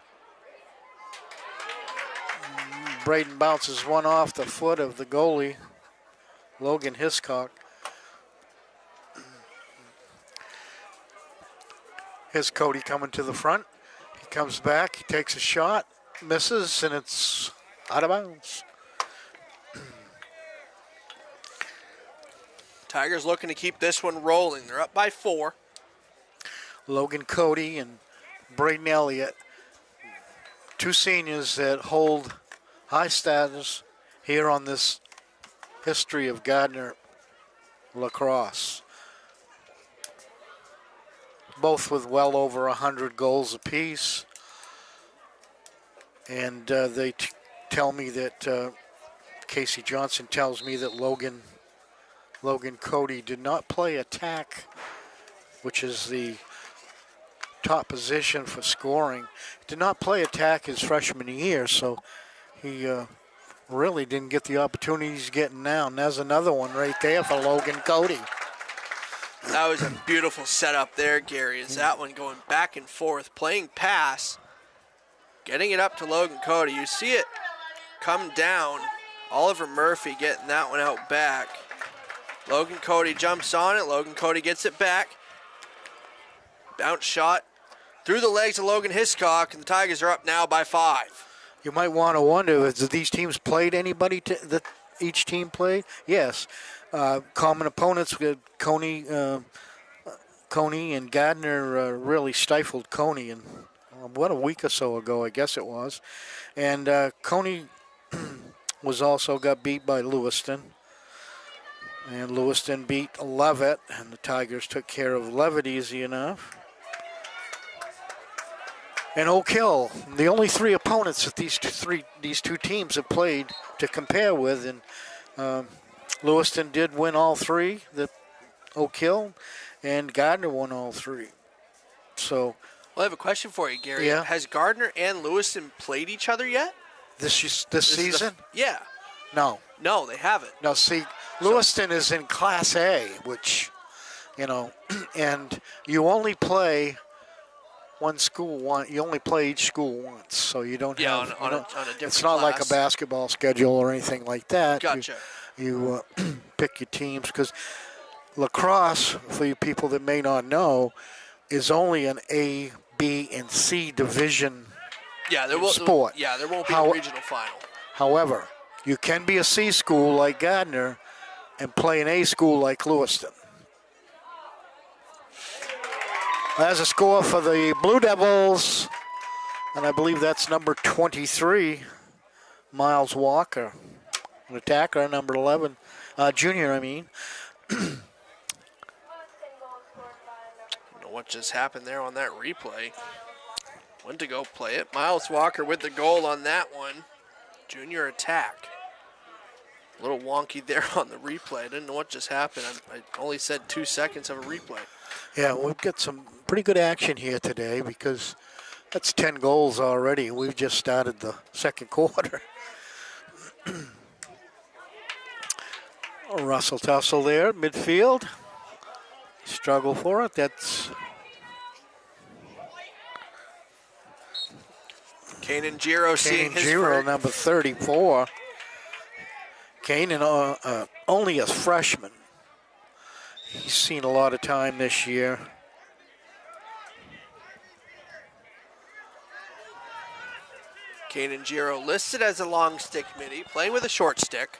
Braden bounces one off the foot of the goalie, Logan Hiscock. Here's Cody coming to the front. He comes back, he takes a shot, misses, and it's out of bounds. Tigers looking to keep this one rolling. They're up by 4. Logan Cody and Braden Elliott, 2 seniors that hold high status here on this history of Gardiner lacrosse. Both with well over 100 goals apiece. And they tell me that Casey Johnson tells me that Logan Cody did not play attack, which is the top position for scoring. Did not play attack his freshman year, so he really didn't get the opportunities he's getting now. And there's another one right there for Logan Cody. That was a beautiful setup there, Gary. Is that one going back and forth, playing pass, getting it up to Logan Cody. You see it come down. Oliver Murphy getting that one out back. Logan Cody jumps on it. Logan Cody gets it back. Bounce shot through the legs of Logan Hiscock, and the Tigers are up now by 5. You might want to wonder, has these teams played anybody that each team played? Yes. Common opponents with Coney and Gardiner really stifled Coney, and what, a week or so ago, I guess it was. And Coney was also got beat by Lewiston. And Lewiston beat Levitt, and the Tigers took care of Levitt easy enough. And Oak Hill, the only 3 opponents that these two teams have played to compare with, and Lewiston did win all 3, the Oak Hill, and Gardiner won all 3. So, well, I have a question for you, Gary. Yeah. Has Gardiner and Lewiston played each other yet? This season? Yeah. No. No, they haven't. No, see, Lewiston is in Class A, which, and you only play you only play each school once, so you don't have. On a different it's not class. like a basketball schedule or anything like that. Gotcha. You pick your teams, because lacrosse, for you people that may not know, is only an A, B, and C division sport. Yeah, there won't be a regional final. However, you can be a C school like Gardiner and play an A school like Lewiston. As a score for the Blue Devils, and I believe that's number 23, Miles Walker, an attacker, number 11, junior, I mean. Don't know what just happened there on that replay. Went to go play it. Miles Walker with the goal on that one. Junior attack. A little wonky there on the replay. I didn't know what just happened. I only said 2 seconds of a replay. Yeah, we've got some pretty good action here today because that's 10 goals already. We've just started the second quarter. Russell Tussle there, midfield. Struggle for it. That's Kanan Giro seeing his Giro, first. number 34. Kanan, only a freshman. He's seen a lot of time this year. Kanan Giro listed as a long stick midi, playing with a short stick.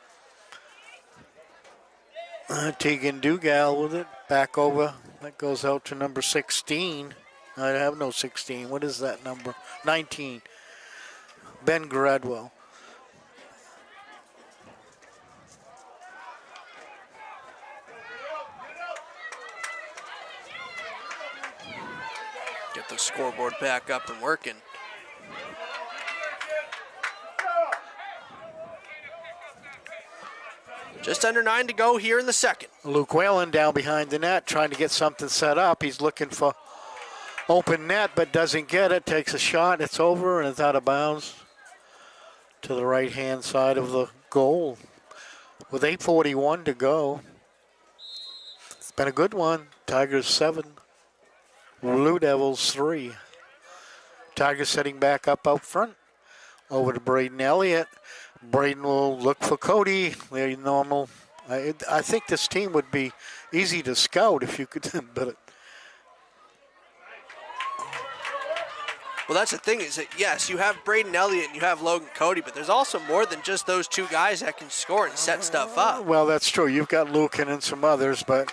Tegan Dugal with it, back over. That goes out to number 16. I have no 16. What is that number? 19. Ben Gradwell. Get the scoreboard back up and working. Just under 9 to go here in the second. Luke Whalen down behind the net trying to get something set up. He's looking for open net but doesn't get it. Takes a shot. It's over and it's out of bounds to the right-hand side of the goal. With 8:41 to go. It's been a good one. Tigers 7. Blue Devils 3. Tigers setting back up out front. Over to Braden Elliott. Braden will look for Cody. They're normal. I think this team would be easy to scout if you could, but Well, that's the thing is that, yes, you have Braden Elliott and you have Logan Cody, but there's also more than just those two guys that can score and set stuff up. well, that's true. You've got Lucan and some others, but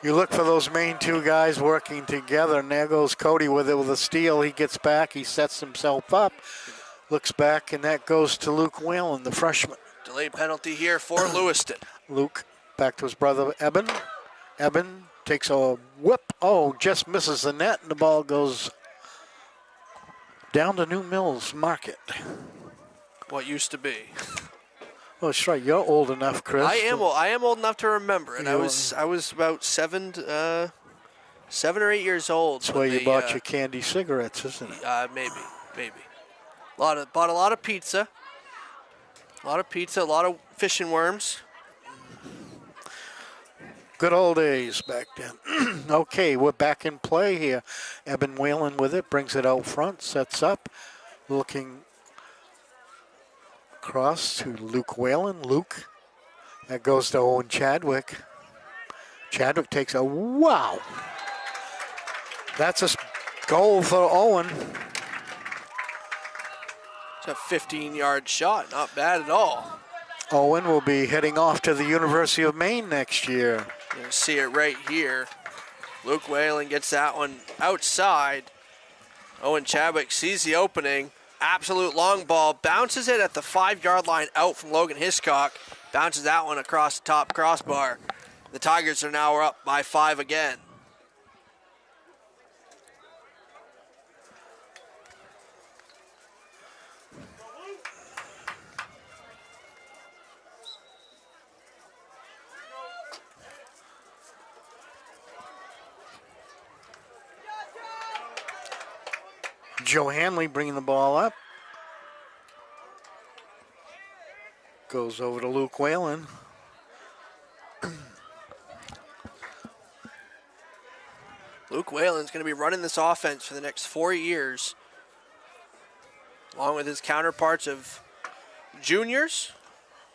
you look for those main two guys working together, and there goes Cody with it with a steal. He gets back. He sets himself up. Looks back, and that goes to Luke Whalen, the freshman. Delayed penalty here for Lewiston. Luke back to his brother, Eben. Eben takes a whip. Oh, just misses the net, and the ball goes down to New Mills Market. What used to be. Oh, that's right. You're old enough, Chris. I am old enough to remember, and I was about 7 or 8 years old. That's where you bought your candy cigarettes, isn't it? Maybe. Bought a lot of pizza. A lot of fish and worms. Good old days back then. Okay, we're back in play here. Eben Whalen with it, brings it out front, sets up, looking across to Luke Whalen. Luke, that goes to Owen Chadwick. Chadwick takes a wow. That's a goal for Owen. It's a 15-yard shot, not bad at all. Owen will be heading off to the University of Maine next year. You can see it right here. Luke Whalen gets that one outside. Owen Chadwick sees the opening. Absolute long ball. Bounces it at the 5-yard line out from Logan Hiscock. Bounces that one across the top crossbar. The Tigers are now up by 5 again. Joe Hanley bringing the ball up. Goes over to Luke Whalen. Luke Whalen's going to be running this offense for the next 4 years, along with his counterparts of juniors,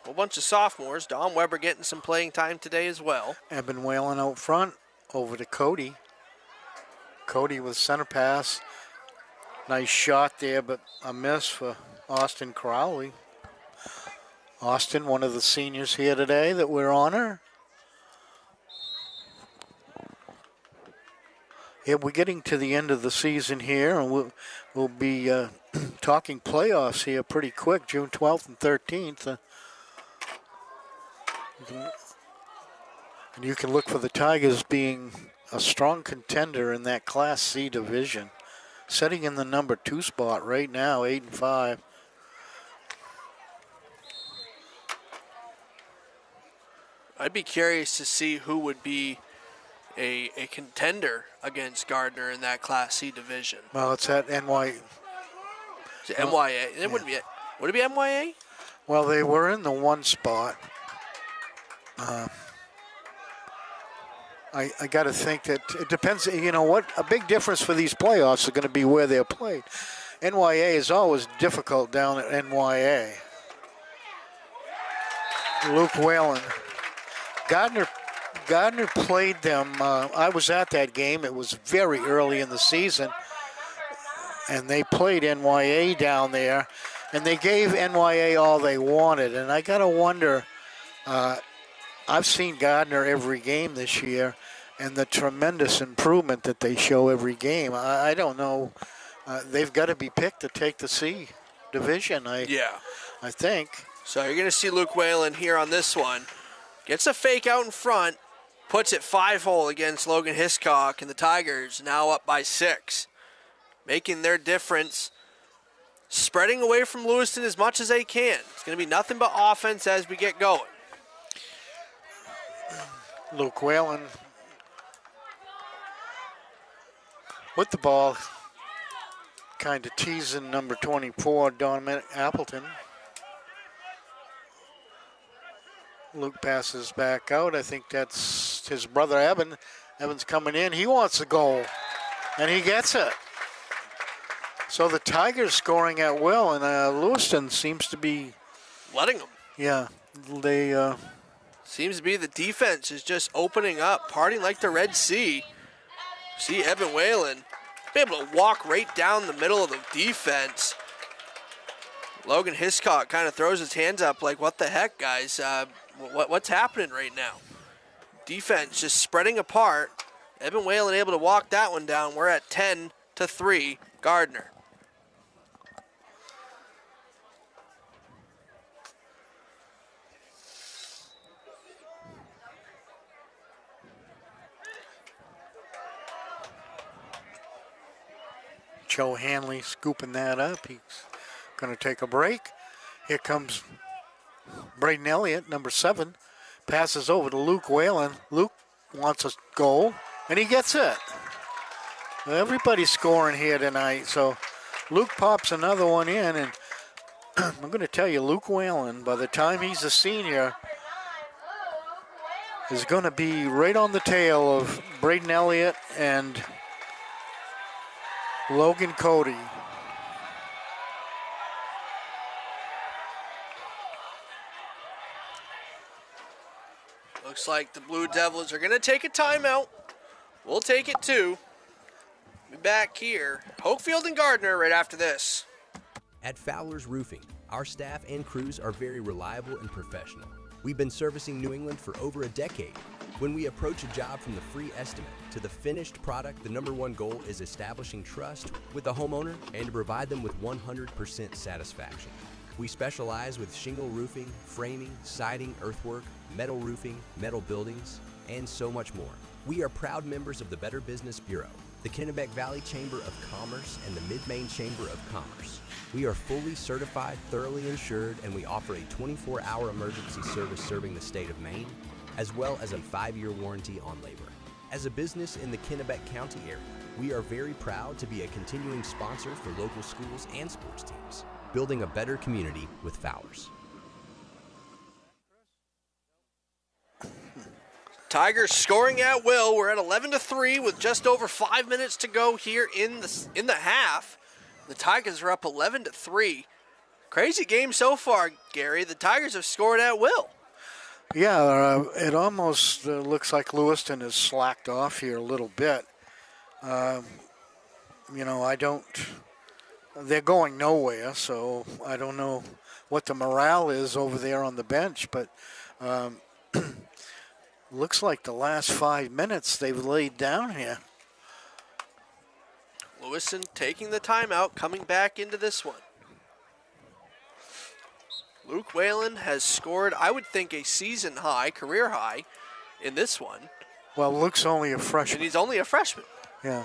a whole bunch of sophomores. Don Weber getting some playing time today as well. Eben Whalen out front, over to Cody. Cody with center pass. Nice shot there, but a miss for Austin Crowley. Austin, one of the seniors here today that we're honor. Yeah, we're getting to the end of the season here, and we'll be talking playoffs here pretty quick, June 12th and 13th. And you can look for the Tigers being a strong contender in that Class C division, sitting in the number 2 spot right now, 8-5. I'd be curious to see who would be a contender against Gardiner in that Class C division. Well, it's at NY. Is it MYA? It wouldn't be. Would it be MYA? Well, they were in the 1 spot. I got to think that it depends. You know what? A big difference for these playoffs is going to be where they're played. NYA is always difficult down at NYA. Luke Whalen. Gardiner played them. I was at that game. It was very early in the season. And they played NYA down there. And they gave NYA all they wanted. And I got to wonder, I've seen Gardiner every game this year, and the tremendous improvement that they show every game. I don't know. They've got to be picked to take the C division, I think. So you're going to see Luke Whalen here on this one. Gets a fake out in front, puts it 5-hole against Logan Hiscock, and the Tigers now up by 6, making their difference, spreading away from Lewiston as much as they can. It's going to be nothing but offense as we get going. Luke Whalen with the ball, kind of teasing number 24, Dominic Appleton. Luke passes back out. I think that's his brother Evan. Evan's coming in. He wants a goal, and he gets it. So the Tigers scoring at will, and Lewiston seems to be letting them. Yeah, they. Seems to be the defense is just opening up, partying like the Red Sea. See Evan Whalen be able to walk right down the middle of the defense. Logan Hiscock kind of throws his hands up like, what the heck, guys? What's happening right now? Defense just spreading apart. Evan Whalen able to walk that one down. We're at 10-3, Gardiner. Joe Hanley scooping that up. He's going to take a break. Here comes Braden Elliott, number 7. Passes over to Luke Whalen. Luke wants a goal, and he gets it. Everybody's scoring here tonight. So Luke pops another one in, and I'm going to tell you, Luke Whalen, by the time he's a senior, is going to be right on the tail of Braden Elliott and Logan Cody. Looks like the Blue Devils are going to take a timeout. We'll take it too. Be back here. Hokefield and Gardiner right after this. At Fowler's Roofing, our staff and crews are very reliable and professional. We've been servicing New England for over a decade. When we approach a job from the free estimate to the finished product, the #1 goal is establishing trust with the homeowner and to provide them with 100% satisfaction. We specialize with shingle roofing, framing, siding, earthwork, metal roofing, metal buildings, and so much more. We are proud members of the Better Business Bureau, the Kennebec Valley Chamber of Commerce, and the Mid-Maine Chamber of Commerce. We are fully certified, thoroughly insured, and we offer a 24-hour emergency service serving the state of Maine, as well as a 5-year warranty on labor. As a business in the Kennebec County area, we are very proud to be a continuing sponsor for local schools and sports teams, building a better community with Fowlers. Tigers scoring at will. We're at 11-3 with just over 5 minutes to go here in the half. The Tigers are up 11-3. Crazy game so far, Gary. The Tigers have scored at will. Yeah, it almost looks like Lewiston has slacked off here a little bit. They're going nowhere, so I don't know what the morale is over there on the bench, but looks like the last 5 minutes they've laid down here. Lewiston taking the timeout, coming back into this one. Luke Whalen has scored, I would think, a season high, career high in this one. Well, Luke's only a And freshman. he's only a freshman. Yeah.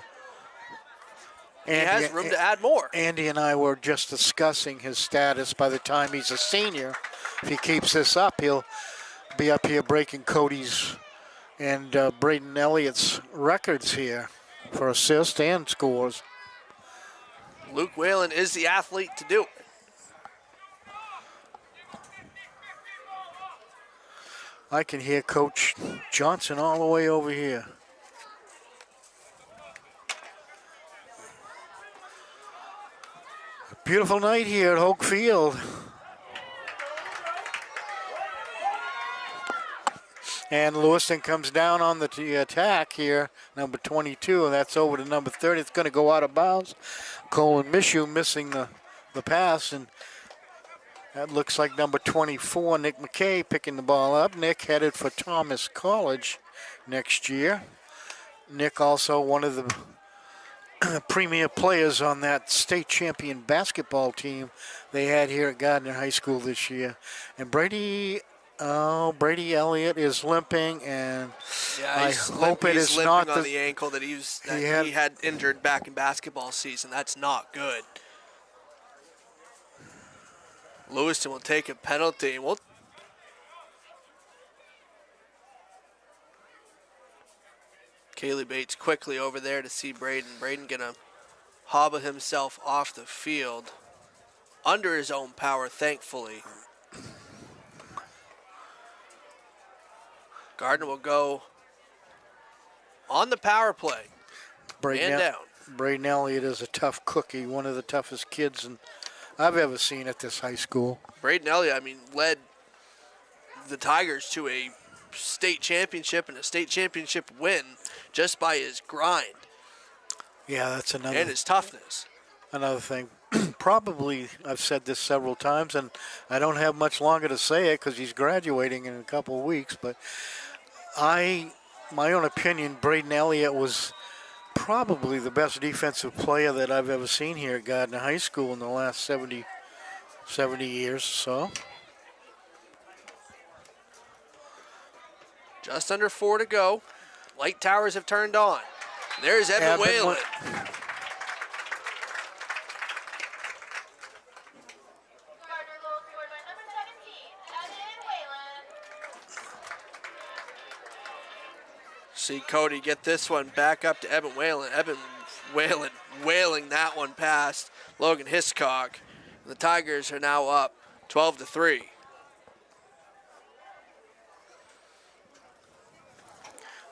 He has room to add more. Andy and I were just discussing his status by the time he's a senior. If he keeps this up, he'll be up here breaking Cody's and Braden Elliott's records here for assists and scores. Luke Whalen is the athlete to do it. I can hear Coach Johnson all the way over here. A beautiful night here at Hoke Field. And Lewiston comes down on the attack here, number 22, and that's over to number 30. It's going to go out of bounds. Colin Mishu missing the pass, and that looks like number 24, Nick McKay, picking the ball up. Nick headed for Thomas College next year. Nick also one of the premier players on that state champion basketball team they had here at Gardiner High School this year. And Brady Elliott is limping, and Yeah, I hope it is not on the ankle that he had injured back in basketball season. That's not good. Lewiston will take a penalty. Kaylee Bates quickly over there to see Braden. Braden gonna hobble himself off the field under his own power, thankfully. Gardner will go on the power play. Man down. Braden Elliott is a tough cookie, one of the toughest kids I've ever seen at this high school. Braden Elliott, led the Tigers to a state championship and a state championship win just by his grind. Yeah, that's another. And his toughness. Another thing. Probably, I've said this several times, and I don't have much longer to say it because he's graduating in a couple of weeks, but my own opinion, Braden Elliott was probably the best defensive player that I've ever seen here at Gardiner High School in the last 70 years or so. Just under 4 to go. Light towers have turned on. There's Evan Whalen. See Cody get this one back up to Evan Whalen. Evan Whalen whaling that one past Logan Hiscock. The Tigers are now up 12-3.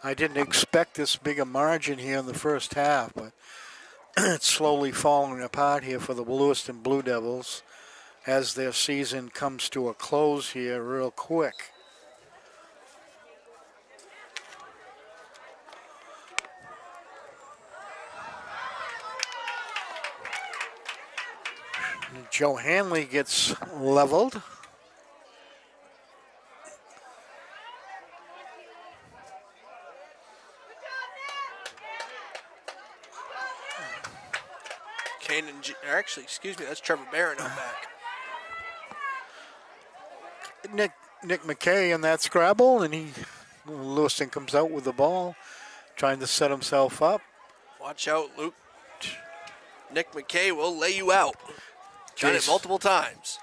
I didn't expect this big a margin here in the first half, but it's slowly falling apart here for the Lewiston Blue Devils as their season comes to a close here real quick. Joe Hanley gets leveled. That's Trevor Barron out back. Nick McKay in that scrabble, and Lewiston comes out with the ball, trying to set himself up. Watch out, Luke. Nick McKay will lay you out. Done it multiple times.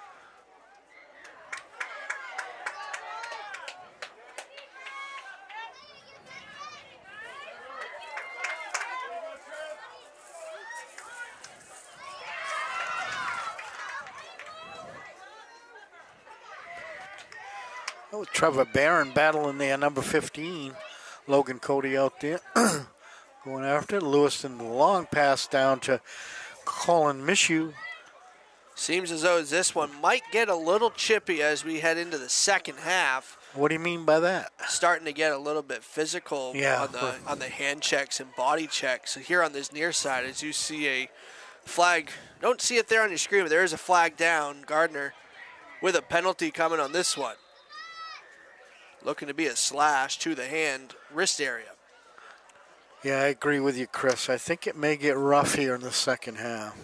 Oh, Trevor Barron battling there, number 15. Logan Cody out there going after it. Lewiston, long pass down to Colin Mishu. Seems as though this one might get a little chippy as we head into the second half. What do you mean by that? Starting to get a little bit physical on the hand checks and body checks. So here on this near side, as you see a flag, don't see it there on your screen, but there is a flag down. Gardiner with a penalty coming on this one. Looking to be a slash to the hand, wrist area. Yeah, I agree with you, Chris. I think it may get rough here in the second half.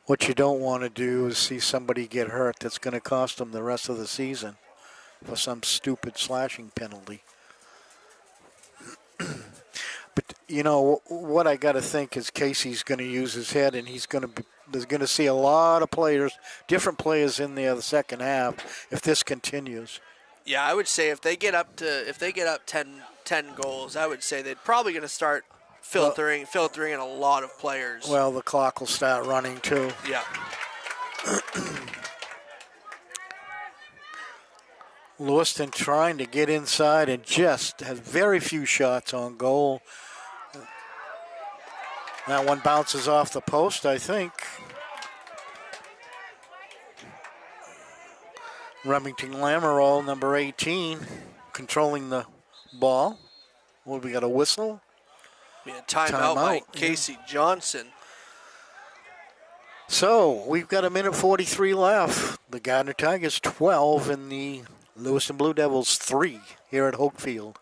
What you don't want to do is see somebody get hurt that's going to cost them the rest of the season for some stupid slashing penalty. But, you know, what I got to think is Casey's going to use his head, and there's going to see a lot of players, different players in there the second half if this continues. Yeah, I would say if they get up 10 goals, I would say they're probably going to start filtering in a lot of players. Well, the clock will start running too. Yeah. Lewiston trying to get inside and just has very few shots on goal. That one bounces off the post, I think. Remington Lamoureux, number 18, controlling the ball. Well, we got a whistle. Yeah, timeout by Casey Johnson. So we've got 1:43 left. The Gardiner Tigers 12 and the Lewiston Blue Devils 3 here at Hoke Field.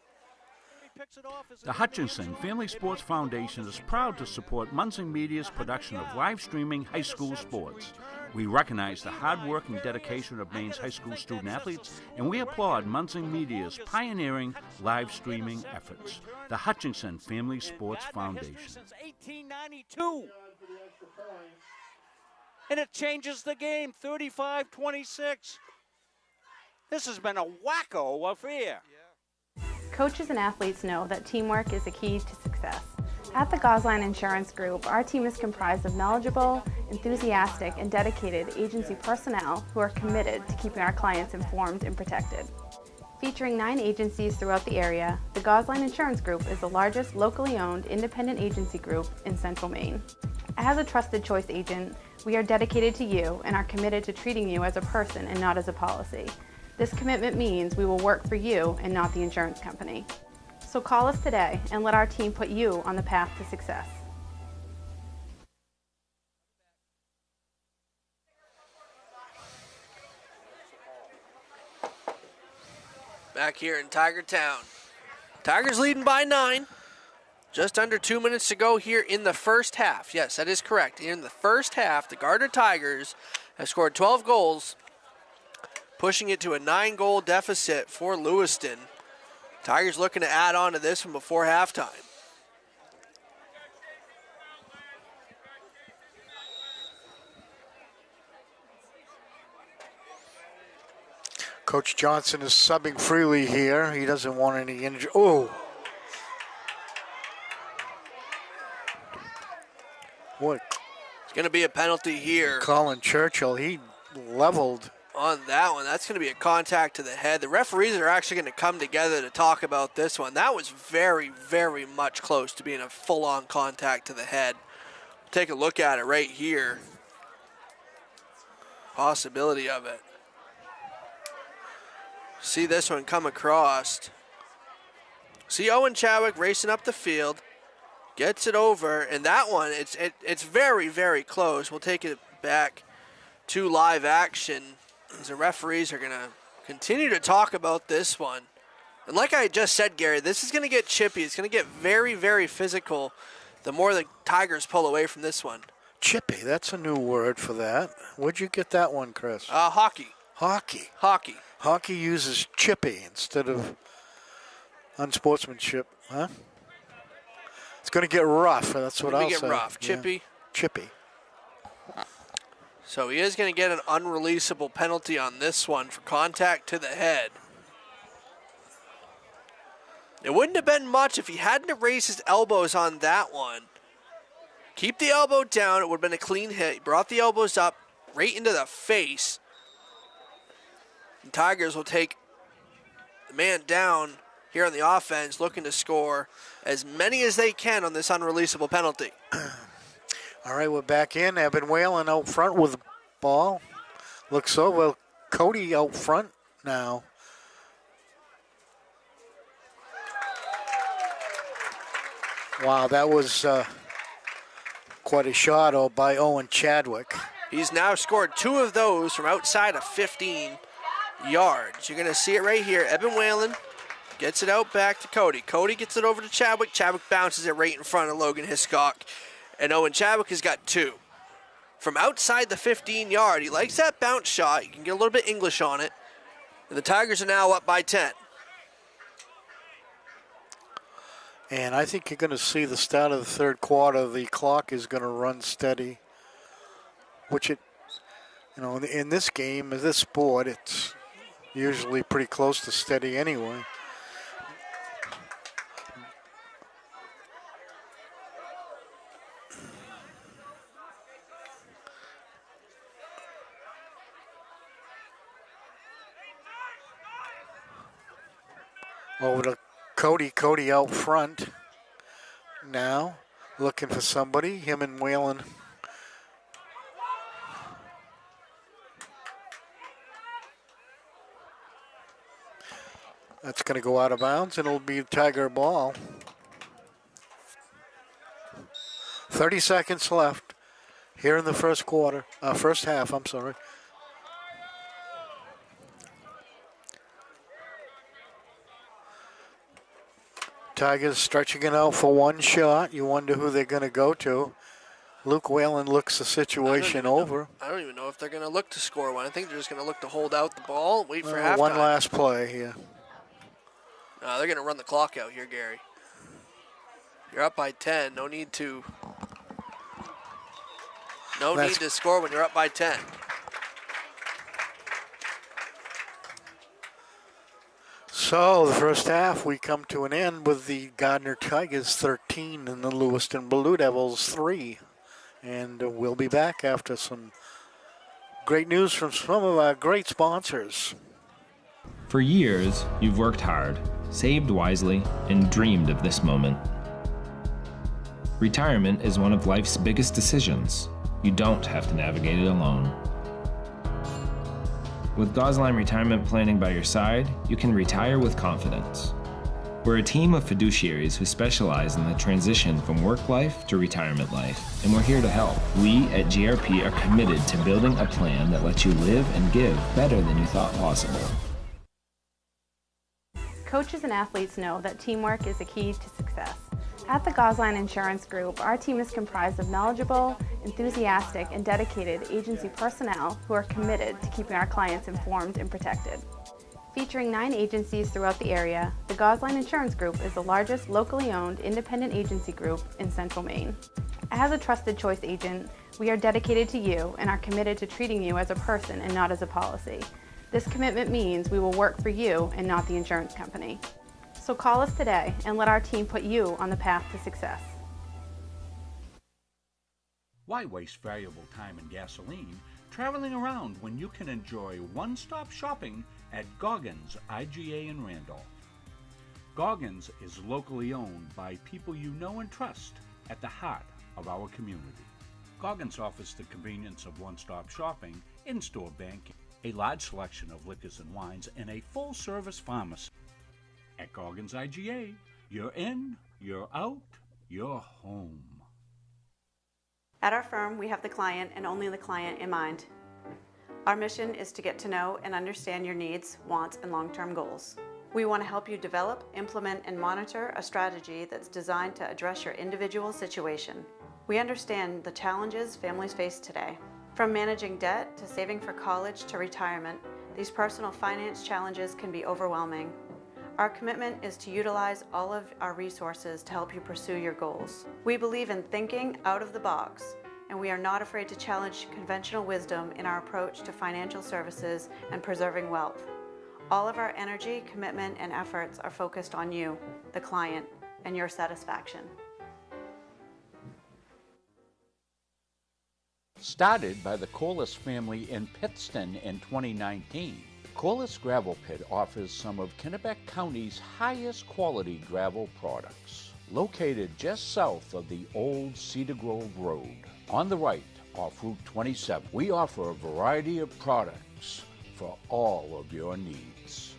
The Hutchinson Family Sports Foundation is proud to support Munson Media's production of live streaming high school sports. We recognize the hard work and dedication of Maine's high school student athletes, and we applaud Munson Media's pioneering live streaming efforts. The Hutchinson Family Sports Foundation. Since 1892. And it changes the game, 35-26. This has been a wacko affair. Coaches and athletes know that teamwork is the key to success. At the Gosline Insurance Group, our team is comprised of knowledgeable, enthusiastic, and dedicated agency personnel who are committed to keeping our clients informed and protected. Featuring 9 agencies throughout the area, the Gosline Insurance Group is the largest locally owned independent agency group in Central Maine. As a trusted choice agent, we are dedicated to you and are committed to treating you as a person and not as a policy. This commitment means we will work for you and not the insurance company. So call us today and let our team put you on the path to success. Back here in Tiger Town. Tigers leading by 9. Just under 2 minutes to go here in the first half. Yes, that is correct. In the first half, the Gardiner Tigers have scored 12 goals, pushing it to a 9-goal deficit for Lewiston. Tigers looking to add on to this one before halftime. Coach Johnson is subbing freely here. He doesn't want any injury. Oh. What? It's going to be a penalty here. Colin Churchill, he leveled. On that one, that's going to be a contact to the head. The referees are actually going to come together to talk about this one. That was very, very much close to being a full-on contact to the head. Take a look at it right here. Possibility of it. See this one come across. See Owen Chadwick racing up the field. Gets it over, and that one, it's very, very close. We'll take it back to live action. The referees are going to continue to talk about this one. And like I just said, Gary, this is going to get chippy. It's going to get very, very physical the more the Tigers pull away from this one. Chippy, that's a new word for that. Where'd you get that one, Chris? Hockey. Hockey. Hockey. Hockey uses chippy instead of unsportsmanship, huh? It's going to get rough, that's what I'll say. Get rough. Chippy. Yeah. Chippy. So he is going to get an unreleasable penalty on this one for contact to the head. It wouldn't have been much if he hadn't raised his elbows on that one. Keep the elbow down. It would have been a clean hit. He brought the elbows up right into the face. The Tigers will take the man down here on the offense, looking to score as many as they can on this unreleasable penalty. All right, we're back in. Evan Whalen out front with the ball. Looks so well. Cody out front now. Wow, that was quite a shot by Owen Chadwick. He's now scored 2 of those from outside of 15 yards. You're going to see it right here. Evan Whalen Gets it out back to Cody. Cody gets it over to Chadwick. Chadwick bounces it right in front of Logan Hiscock. And Owen Chadwick has got 2. From outside the 15-yard, he likes that bounce shot. You can get a little bit English on it. And the Tigers are now up by 10. And I think you're going to see the start of the third quarter. The clock is going to run steady, which it, in this game, in this sport, it's usually pretty close to steady anyway. Over to Cody. Cody out front now, looking for somebody. Him and Whalen. That's going to go out of bounds, and it'll be a Tiger ball. 30 seconds left here in the first half, I'm sorry. Tigers stretching it out for one shot. You wonder who they're going to go to. Luke Whalen looks the situation over. I don't even know if they're going to look to score one. I think they're just going to look to hold out the ball, wait for halftime. One last play here. No, they're going to run the clock out here, Gary. You're up by 10. No need to score when you're up by 10. So the first half, we come to an end with the Gardiner Tigers 13 and the Lewiston Blue Devils 3. And we'll be back after some great news from some of our great sponsors. For years, you've worked hard, saved wisely, and dreamed of this moment. Retirement is one of life's biggest decisions. You don't have to navigate it alone. With Gosline Retirement Planning by your side, you can retire with confidence. We're a team of fiduciaries who specialize in the transition from work life to retirement life, and we're here to help. We at GRP are committed to building a plan that lets you live and give better than you thought possible. Coaches and athletes know that teamwork is a key to success. At the Gosline Insurance Group, our team is comprised of knowledgeable, enthusiastic, and dedicated agency personnel who are committed to keeping our clients informed and protected. Featuring 9 agencies throughout the area, the Gosline Insurance Group is the largest locally owned independent agency group in Central Maine. As a trusted choice agent, we are dedicated to you and are committed to treating you as a person and not as a policy. This commitment means we will work for you and not the insurance company. So call us today and let our team put you on the path to success. Why waste valuable time and gasoline traveling around when you can enjoy one-stop shopping at Goggins IGA in Randolph? Goggins is locally owned by people you know and trust at the heart of our community. Goggins offers the convenience of one-stop shopping, in-store banking, a large selection of liquors and wines, and a full-service pharmacy. At Goggins IGA, you're in, you're out, you're home. At our firm, we have the client and only the client in mind. Our mission is to get to know and understand your needs, wants, and long-term goals. We want to help you develop, implement, and monitor a strategy that's designed to address your individual situation. We understand the challenges families face today. From managing debt to saving for college to retirement, these personal finance challenges can be overwhelming. Our commitment is to utilize all of our resources to help you pursue your goals. We believe in thinking out of the box, and we are not afraid to challenge conventional wisdom in our approach to financial services and preserving wealth. All of our energy, commitment, and efforts are focused on you, the client, and your satisfaction. Started by the Corliss family in Pittston in 2019, Corliss Gravel Pit offers some of Kennebec County's highest quality gravel products. Located just south of the old Cedar Grove Road, on the right off Route 27, we offer a variety of products for all of your needs.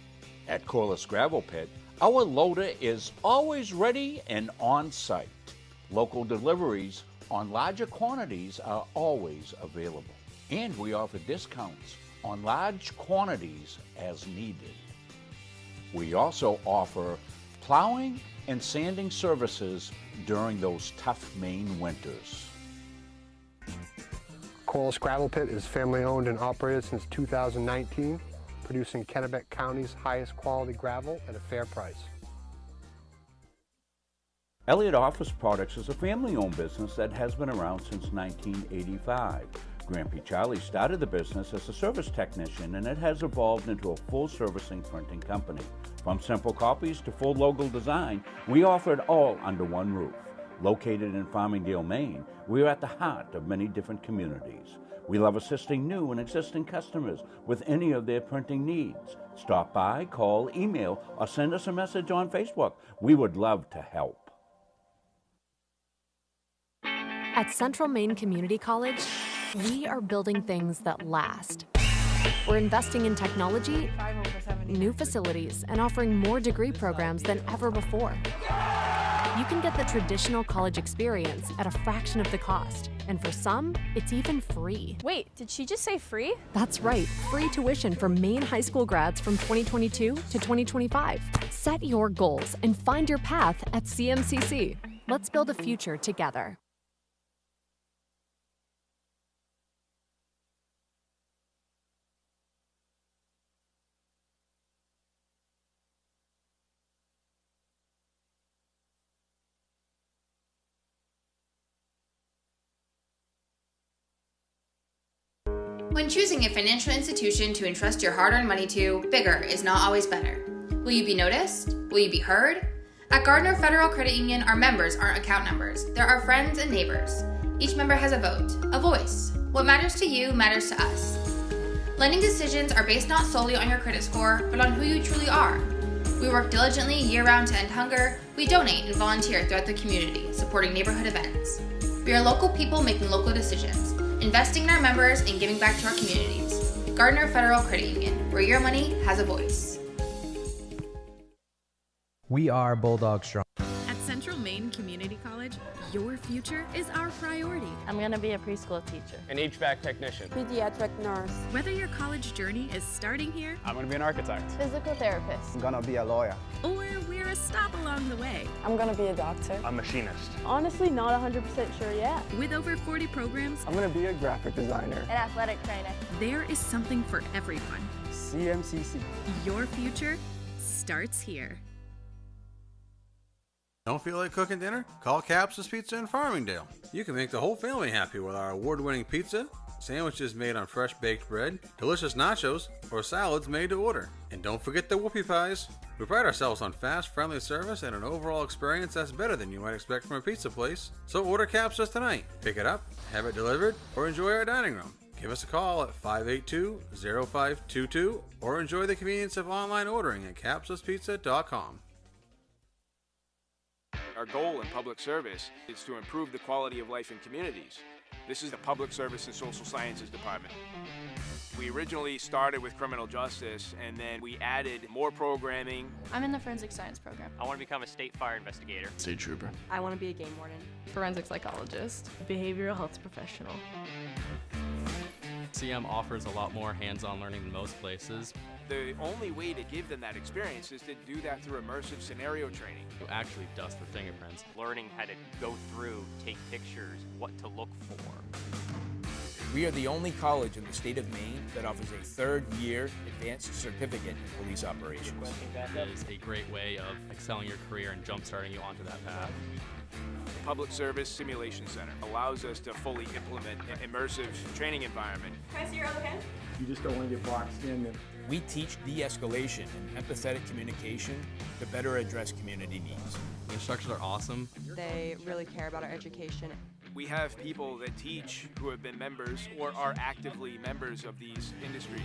At Corliss Gravel Pit, our loader is always ready and on site. Local deliveries on larger quantities are always available, and we offer discounts on large quantities as needed. We also offer plowing and sanding services during those tough Maine winters. Corliss Gravel Pit is family owned and operated since 2019, producing Kennebec County's highest quality gravel at a fair price. Elliott Office Products is a family-owned business that has been around since 1985. Grampy Charlie started the business as a service technician, and it has evolved into a full-servicing printing company. From simple copies to full logo design, we offer it all under one roof. Located in Farmingdale, Maine, we are at the heart of many different communities. We love assisting new and existing customers with any of their printing needs. Stop by, call, email, or send us a message on Facebook. We would love to help. At Central Maine Community College, we are building things that last. We're investing in technology, new facilities, and offering more degree programs than ever before. You can get the traditional college experience at a fraction of the cost, and for some, it's even free. Wait, did she just say free? That's right, free tuition for Maine high school grads from 2022 to 2025. Set your goals and find your path at CMCC. Let's build a future together. When choosing a financial institution to entrust your hard-earned money to, bigger is not always better. Will you be noticed? Will you be heard? At Gardiner Federal Credit Union, our members aren't account numbers. They're our friends and neighbors. Each member has a vote, a voice. What matters to you matters to us. Lending decisions are based not solely on your credit score, but on who you truly are. We work diligently year-round to end hunger. We donate and volunteer throughout the community, supporting neighborhood events. We are local people making local decisions, investing in our members and giving back to our communities. Gardiner Federal Credit Union, where your money has a voice. We are Bulldog Strong. At Central Maine Community College, your future is our priority. I'm going to be a preschool teacher. An HVAC technician. Pediatric nurse. Whether your college journey is starting here, I'm going to be an architect. Physical therapist. I'm going to be a lawyer. Or we're a stop along the way. I'm going to be a doctor. A machinist. Honestly, not 100% sure yet. With over 40 programs, I'm going to be a graphic designer. An athletic trainer. There is something for everyone. CMCC. Your future starts here. Don't feel like cooking dinner? Call Capsa's Pizza in Farmingdale. You can make the whole family happy with our award-winning pizza, sandwiches made on fresh baked bread, delicious nachos, or salads made to order. And don't forget the whoopie pies. We pride ourselves on fast, friendly service and an overall experience that's better than you might expect from a pizza place. So order Capsa's tonight. Pick it up, have it delivered, or enjoy our dining room. Give us a call at 582-0522 or enjoy the convenience of online ordering at capsaspizza.com. Our goal in public service is to improve the quality of life in communities. This is the Public Service and Social Sciences Department. We originally started with criminal justice, and then we added more programming. I'm in the forensic science program. I want to become a state fire investigator. State trooper. I want to be a game warden. Forensic psychologist. Behavioral health professional. CM offers a lot more hands-on learning than most places. The only way to give them that experience is to do that through immersive scenario training. You actually dust for fingerprints. Learning how to go through, take pictures, what to look for. We are the only college in the state of Maine that offers a third-year advanced certificate in police operations. It is a great way of excelling your career and jump-starting you onto that path. The Public Service Simulation Center allows us to fully implement an immersive training environment. Can I see your other hand? You just don't want to get boxed in. We teach de-escalation and empathetic communication to better address community needs. The instructors are awesome. They really care about our education. We have people that teach who have been members or are actively members of these industries.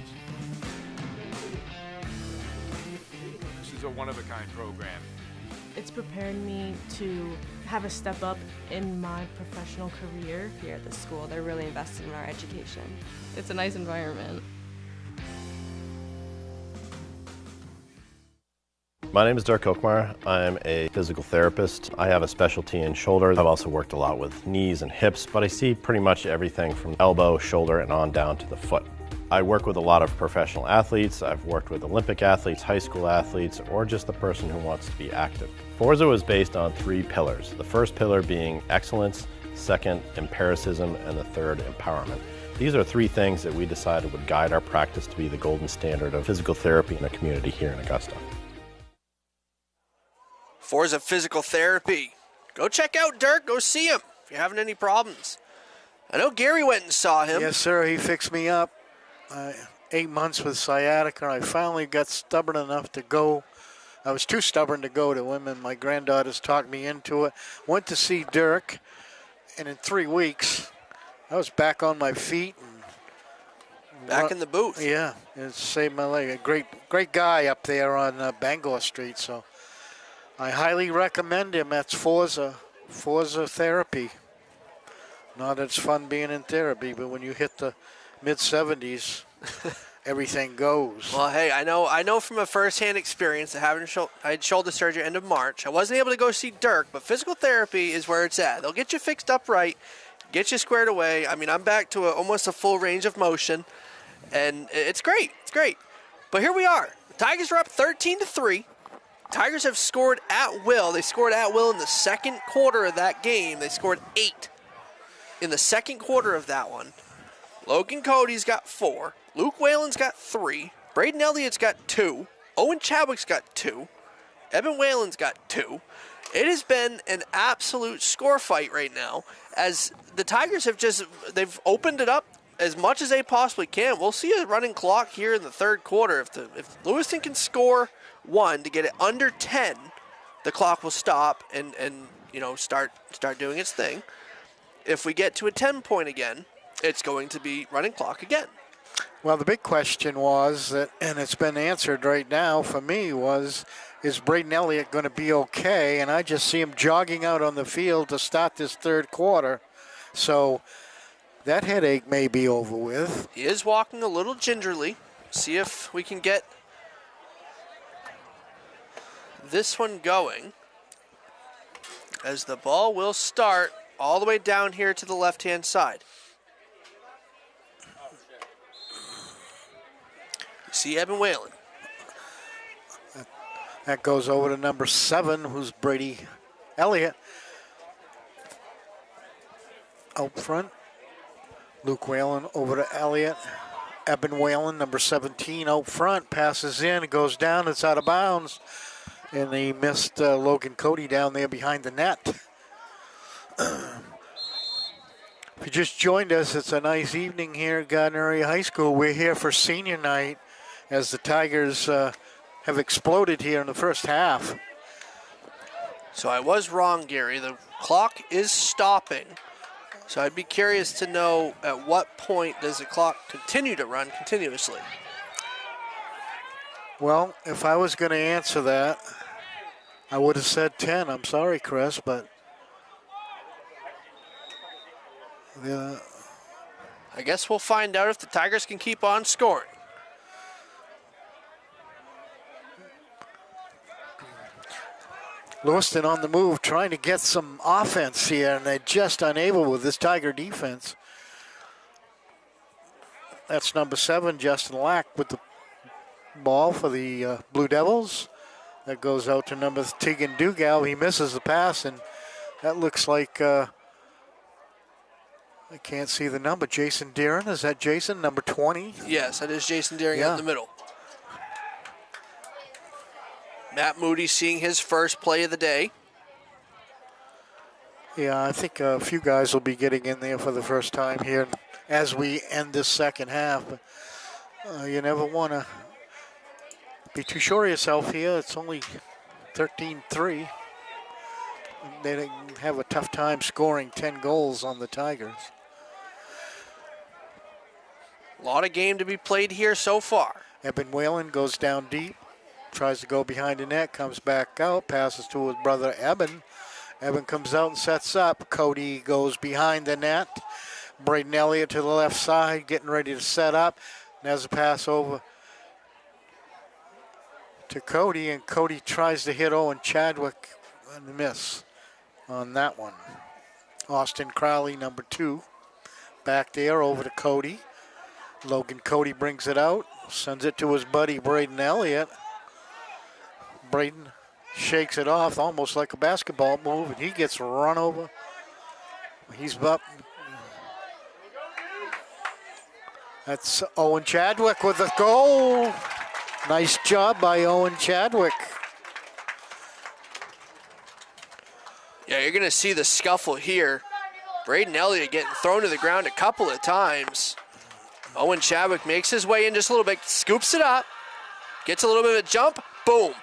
This is a one-of-a-kind program. It's prepared me to have a step up in my professional career. Here at the school, they're really invested in our education. It's a nice environment. My name is Dirk Okmar. I'm a physical therapist. I have a specialty in shoulder. I've also worked a lot with knees and hips, but I see pretty much everything from elbow, shoulder, and on down to the foot. I work with a lot of professional athletes. I've worked with Olympic athletes, high school athletes, or just the person who wants to be active. Forza was based on 3 pillars. The first pillar being excellence, second, empiricism, and the third, empowerment. These are 3 things that we decided would guide our practice to be the golden standard of physical therapy in a community here in Augusta. Forza Physical Therapy. Go check out Dirk. Go see him if you're having any problems. I know Gary went and saw him. Yes, sir. He fixed me up. 8 months with sciatica, and I finally got stubborn enough to go. I was too stubborn to go to him, and my granddaughters talked me into it. Went to see Dirk, and in 3 weeks, I was back on my feet. And back in the booth. Yeah, it saved my leg. A great guy up there on Bangor Street, so I highly recommend him. That's Forza Therapy. Not that it's fun being in therapy, but when you hit the mid-70s, everything goes. Well, hey, I know from a first-hand experience that I had shoulder surgery end of March. I wasn't able to go see Dirk, but physical therapy is where it's at. They'll get you fixed up right, get you squared away. I mean, I'm back to almost a full range of motion, and it's great. It's great. But here we are. The Tigers are up 13-3. Tigers have scored at will. They scored at will in the second quarter of that game. They scored 8 in the second quarter of that one. Logan Cody's got 4. Luke Whalen's got 3. Braden Elliott's got 2. Owen Chadwick's got 2. Eben Whalen's got 2. It has been an absolute score fight right now as the Tigers they've opened it up as much as they possibly can. We'll see a running clock here in the third quarter. If Lewiston can score 1 to get it under 10, the clock will stop and start doing its thing. If we get to a 10-point again, it's going to be running clock again. Well, the big question was, that, and it's been answered right now for me, is Braden Elliott going to be okay? And I just see him jogging out on the field to start this third quarter. So that headache may be over with. He is walking a little gingerly. See if we can get this one going as the ball will start all the way down here to the left-hand side. See Eben Whalen. That goes over to number 7, who's Brady Elliott. Out front, Luke Whalen over to Elliott. Eben Whalen, number 17, out front, passes in, it goes down, it's out of bounds. And he missed Logan Cody down there behind the net. If you just joined us, it's a nice evening here at Gardiner Area High School. We're here for senior night as the Tigers have exploded here in the first half. So I was wrong, Gary. The clock is stopping. So I'd be curious to know at what point does the clock continue to run continuously? Well, if I was going to answer that, I would have said 10. I'm sorry, Chris, but I guess we'll find out if the Tigers can keep on scoring. Lewiston on the move, trying to get some offense here, and they're just unable with this Tiger defense. That's number 7, Justin Lack, with the ball for the Blue Devils. That goes out to number Tegan Dugal. He misses the pass, and that looks like, I can't see the number, Jason Deeren. Is that Jason, number 20? Yes, that is Jason Deering out in the middle. Matt Moody seeing his first play of the day. Yeah, I think a few guys will be getting in there for the first time here as we end this second half. But, you never want to be too sure of yourself here. It's only 13-3. They didn't have a tough time scoring 10 goals on the Tigers. A lot of game to be played here so far. Eben Whalen goes down deep. Tries to go behind the net, comes back out, passes to his brother Eben. Eben comes out and sets up. Cody goes behind the net. Braden Elliott to the left side, getting ready to set up. And there's a pass over to Cody, and Cody tries to hit Owen Chadwick and miss on that one. Austin Crowley, number 2, back there over to Cody. Logan Cody brings it out, sends it to his buddy Braden Elliott. Braden shakes it off almost like a basketball move, and he gets run over. He's up. That's Owen Chadwick with the goal. Nice job by Owen Chadwick. Yeah, you're going to see the scuffle here. Braden Elliott getting thrown to the ground a couple of times. Owen Chadwick makes his way in just a little bit, scoops it up, gets a little bit of a jump, boom.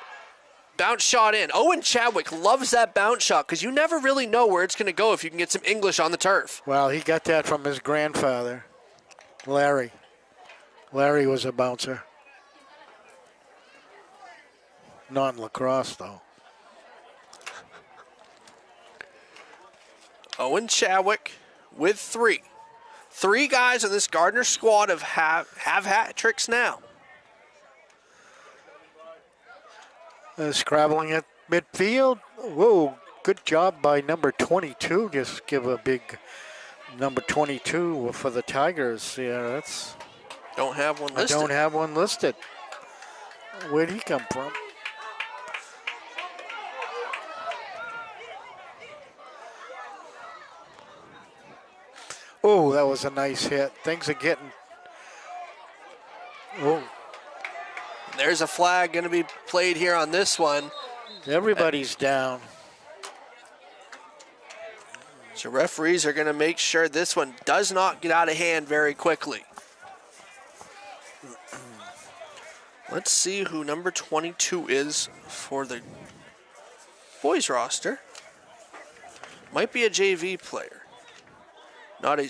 Bounce shot in. Owen Chadwick loves that bounce shot because you never really know where it's going to go if you can get some English on the turf. Well, he got that from his grandfather, Larry. Larry was a bouncer. Not in lacrosse, though. Owen Chadwick with 3. 3 guys on this Gardiner squad have hat tricks now. Scrabbling at midfield. Whoa, good job by number 22. Just give a big number 22 for the Tigers. Yeah, that's... Don't have one listed. I don't have one listed. Where'd he come from? Oh, that was a nice hit. Things are getting... Oh. There's a flag going to be played here on this one. Everybody's down. So referees are going to make sure this one does not get out of hand very quickly. Let's see who number 22 is for the boys roster. Might be a JV player. Not a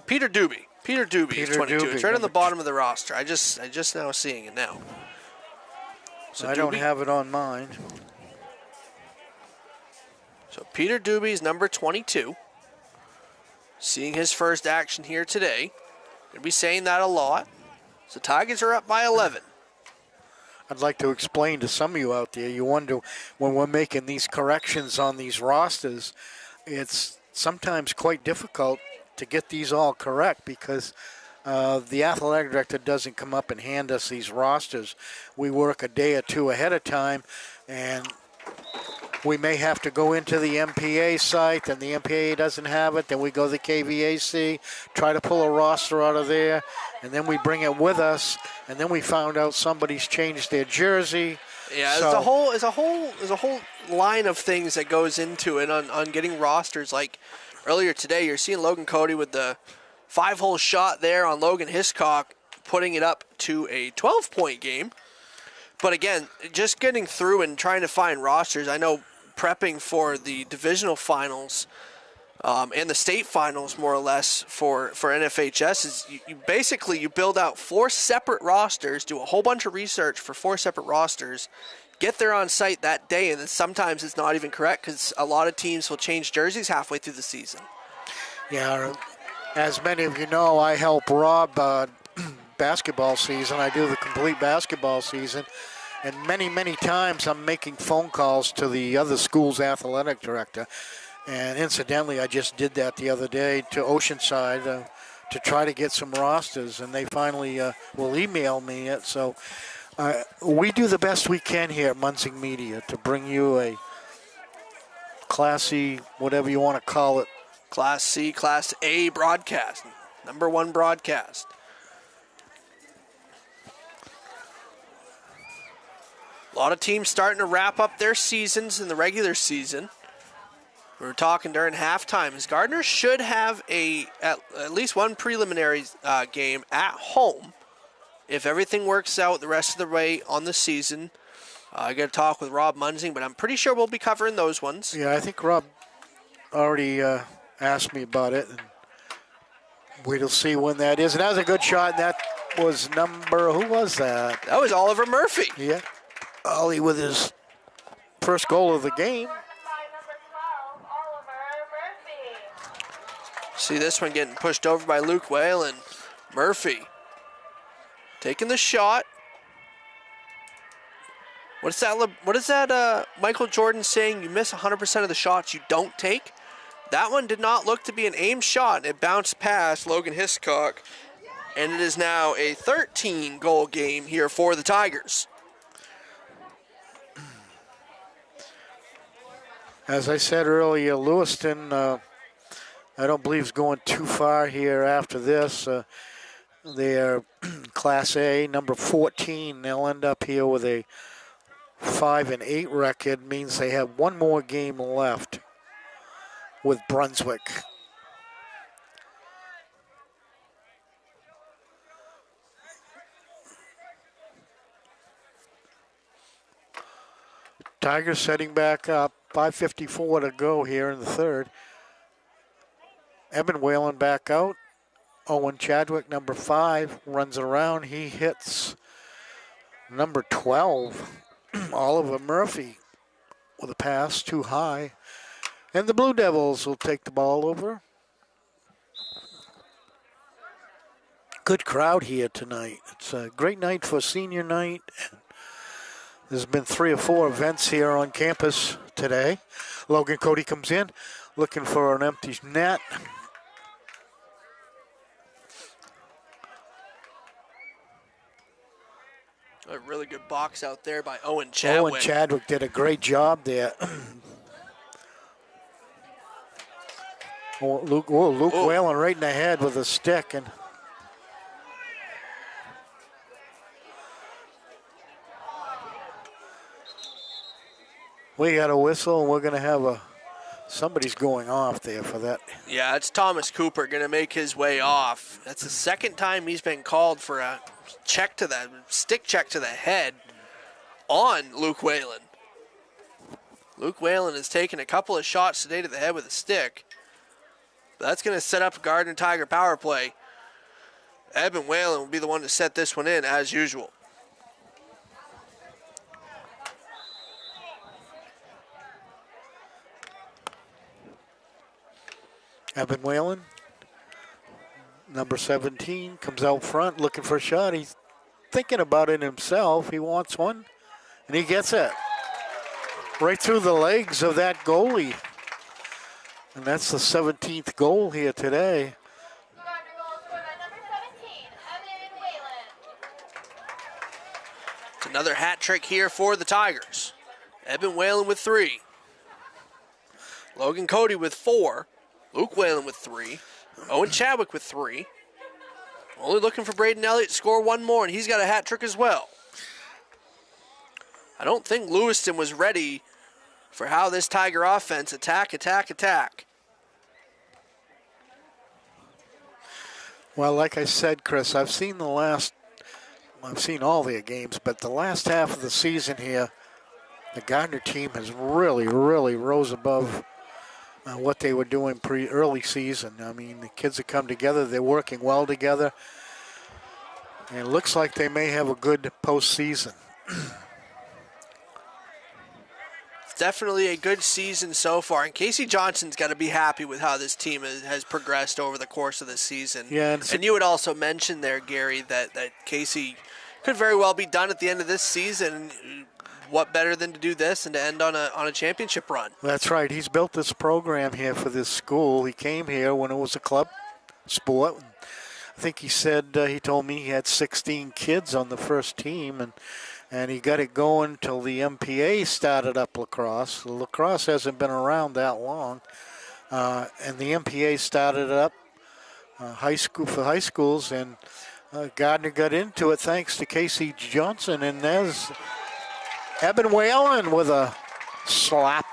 Peter Doobie. Peter Doobie is 22. Doobie, It's right on the bottom of the roster. I just now seeing it now. So I don't have it on mine. So Peter Doobie is number 22. Seeing his first action here today. Gonna be saying that a lot. So Tigers are up by 11. I'd like to explain to some of you out there, you wonder when we're making these corrections on these rosters, it's sometimes quite difficult to get these all correct because the athletic director doesn't come up and hand us these rosters. We work a day or two ahead of time, and we may have to go into the MPA site, and the MPA doesn't have it. Then we go to the KVAC, try to pull a roster out of there, and then we bring it with us, and then we found out somebody's changed their jersey. Yeah, So- there's a whole line of things that goes into it on getting rosters. Like earlier today, you're seeing Logan Cody with the 5-hole shot there on Logan Hiscock, putting it up to a 12-point game. But again, just getting through and trying to find rosters. I know prepping for the divisional finals and the state finals, more or less, for NFHS, is you basically build out 4 separate rosters, do a whole bunch of research for 4 separate rosters, get there on site that day, and then sometimes it's not even correct because a lot of teams will change jerseys halfway through the season. Yeah, as many of you know, I help Rob basketball season. I do the complete basketball season. And many, many times I'm making phone calls to the other school's athletic director. And incidentally, I just did that the other day to Oceanside to try to get some rosters. And they finally will email me it. So we do the best we can here at Munsing Media to bring you a classy, whatever you want to call it, Class C, Class A broadcast. Number 1 broadcast. A lot of teams starting to wrap up their seasons in the regular season. We were talking during halftime. As Gardiner should have at least one preliminary game at home. If everything works out the rest of the way on the season, I got to talk with Rob Munsing, but I'm pretty sure we'll be covering those ones. Yeah, I think Rob already asked me about it. And we'll see when that is. And that was a good shot. And that was who was that? That was Oliver Murphy. Yeah. Ollie with his first goal of the game. See this one getting pushed over by Luke Whalen. Murphy taking the shot. What is that Michael Jordan saying? You miss 100% of the shots you don't take? That one did not look to be an aimed shot. It bounced past Logan Hiscock And it is now a 13-goal game here for the Tigers. As I said earlier, Lewiston, I don't believe is going too far here after this. They're Class A, number 14. They'll end up here with a 5-8 record. Means they have one more game left with Brunswick. Tigers setting back up. 5:54 to go here in the third. Eben Whalen back out. Owen Chadwick, number 5, runs it around. He hits number 12, Oliver Murphy, with a pass too high. And the Blue Devils will take the ball over. Good crowd here tonight. It's a great night for senior night. There's been 3 or 4 events here on campus today. Logan Cody comes in looking for an empty net. A really good box out there by Owen Chadwick. Owen Chadwick did a great job there. Luke Whalen right in the head with a stick. And we got a whistle, and we're going to have somebody's going off there for that. Yeah, it's Thomas Cooper going to make his way off. That's the second time he's been called for a stick check to the head on Luke Whalen. Luke Whalen has taken a couple of shots today to the head with a stick. But that's going to set up a Gardiner Tiger power play. Eben Whalen will be the one to set this one in as usual. Eben Whalen, number 17, comes out front looking for a shot. He's thinking about it himself. He wants one, and he gets it right through the legs of that goalie. And that's the 17th goal here today. It's another hat trick here for the Tigers. Eben Whalen with 3. Logan Cody with 4. Luke Whalen with 3. Owen Chadwick with 3. Only looking for Braden Elliott to score one more, and he's got a hat trick as well. I don't think Lewiston was ready for how this Tiger offense attack. Well, like I said, Chris, I've seen all their games, but the last half of the season here, the Gardiner team has really, really rose above what they were doing early season. I mean, the kids have come together. They're working well together. And it looks like they may have a good postseason. Definitely a good season so far. And Casey Johnson's got to be happy with how this team has progressed over the course of the season. Yeah, and you had also mentioned there, Gary, that Casey could very well be done at the end of this season. What better than to do this and to end on a championship run? That's right. He's built this program here for this school. He came here when it was a club sport. I think he said, he told me he had 16 kids on the first team, and he got it going till the MPA started up lacrosse. The lacrosse hasn't been around that long, and the MPA started it up high schools, and Gardiner got into it thanks to Casey Johnson, and there's Eben Whalen with a slap.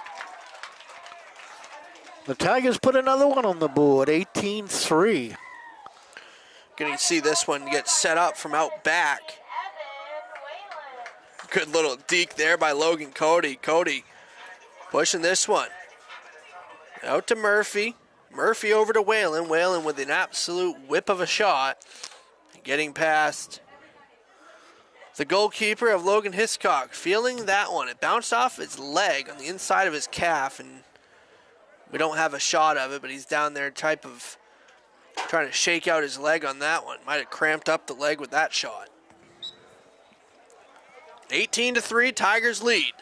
The Tigers put another one on the board, 18-3. Going to see this one get set up from out back. Good little deke there by Logan Cody. Cody pushing this one. Out to Murphy. Murphy over to Whalen. Whalen with an absolute whip of a shot. Getting past the goalkeeper of Logan Hiscock. Feeling that one. It bounced off his leg on the inside of his calf, and we don't have a shot of it, but he's down there trying to shake out his leg on that one. Might have cramped up the leg with that shot. 18-3, Tigers lead.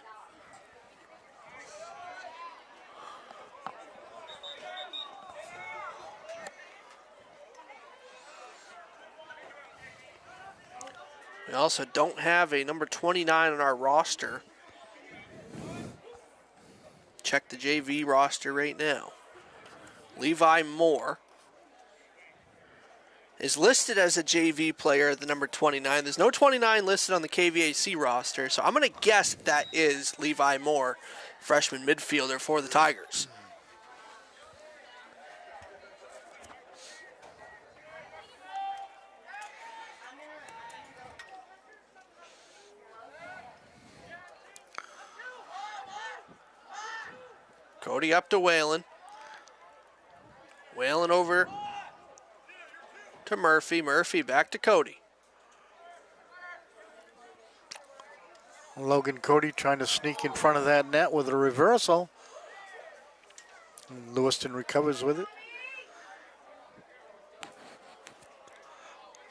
We also don't have a number 29 on our roster. Check the JV roster right now. Levi Moore is listed as a JV player, the number 29. There's no 29 listed on the KVAC roster, so I'm going to guess that is Levi Moore, freshman midfielder for the Tigers. Cody up to Whalen. Whalen over to Murphy. Murphy back to Cody. Logan Cody trying to sneak in front of that net with a reversal. And Lewiston recovers with it.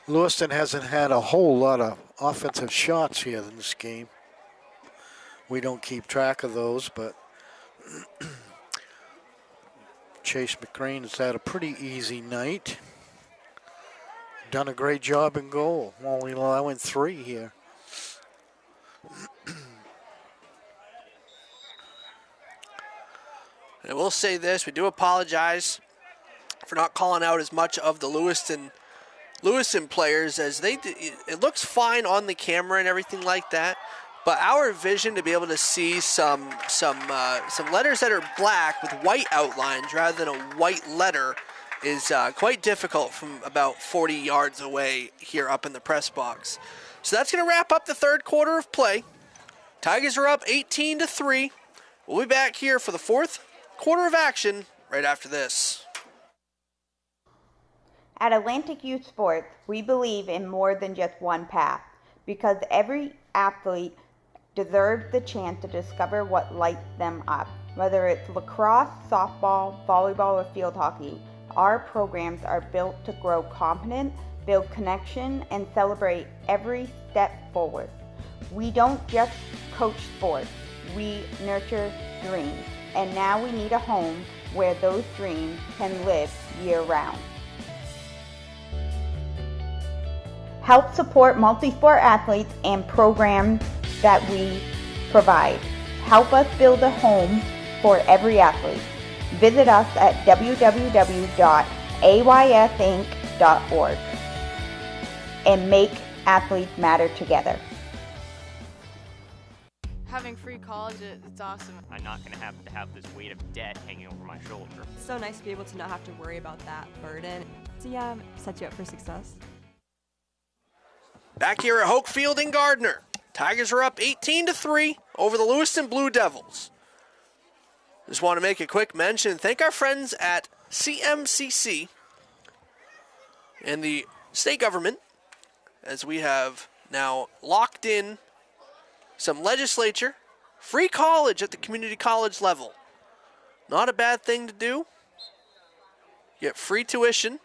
Lewiston hasn't had a whole lot of offensive shots here in this game. We don't keep track of those, but Chase McCrane has had a pretty easy night. Done a great job in goal, only allowing 3 here. And I will say this, we do apologize for not calling out as much of the Lewiston players as they did. It looks fine on the camera and everything like that, but our vision to be able to see some letters that are black with white outlines rather than a white letter is quite difficult from about 40 yards away here up in the press box. So that's going to wrap up the third quarter of play. Tigers are up 18-3. We'll be back here for the fourth quarter of action right after this. At Atlantic Youth Sports, we believe in more than just one path, because every athlete deserves the chance to discover what lights them up. Whether it's lacrosse, softball, volleyball, or field hockey, our programs are built to grow confidence, build connection, and celebrate every step forward. We don't just coach sports, we nurture dreams. And now we need a home where those dreams can live year-round. Help support multi-sport athletes and programs that we provide. Help us build a home for every athlete. Visit us at www.aysinc.org and make athletes matter together. Having free college, it's awesome. I'm not going to have this weight of debt hanging over my shoulder. It's so nice to be able to not have to worry about that burden. So yeah, set you up for success. Back here at Hoke Field in Gardiner, Tigers are up 18-3 over the Lewiston Blue Devils. Just want to make a quick mention and thank our friends at CMCC and the state government, as we have now locked in some legislature, free college at the community college level. Not a bad thing to do. Get free tuition.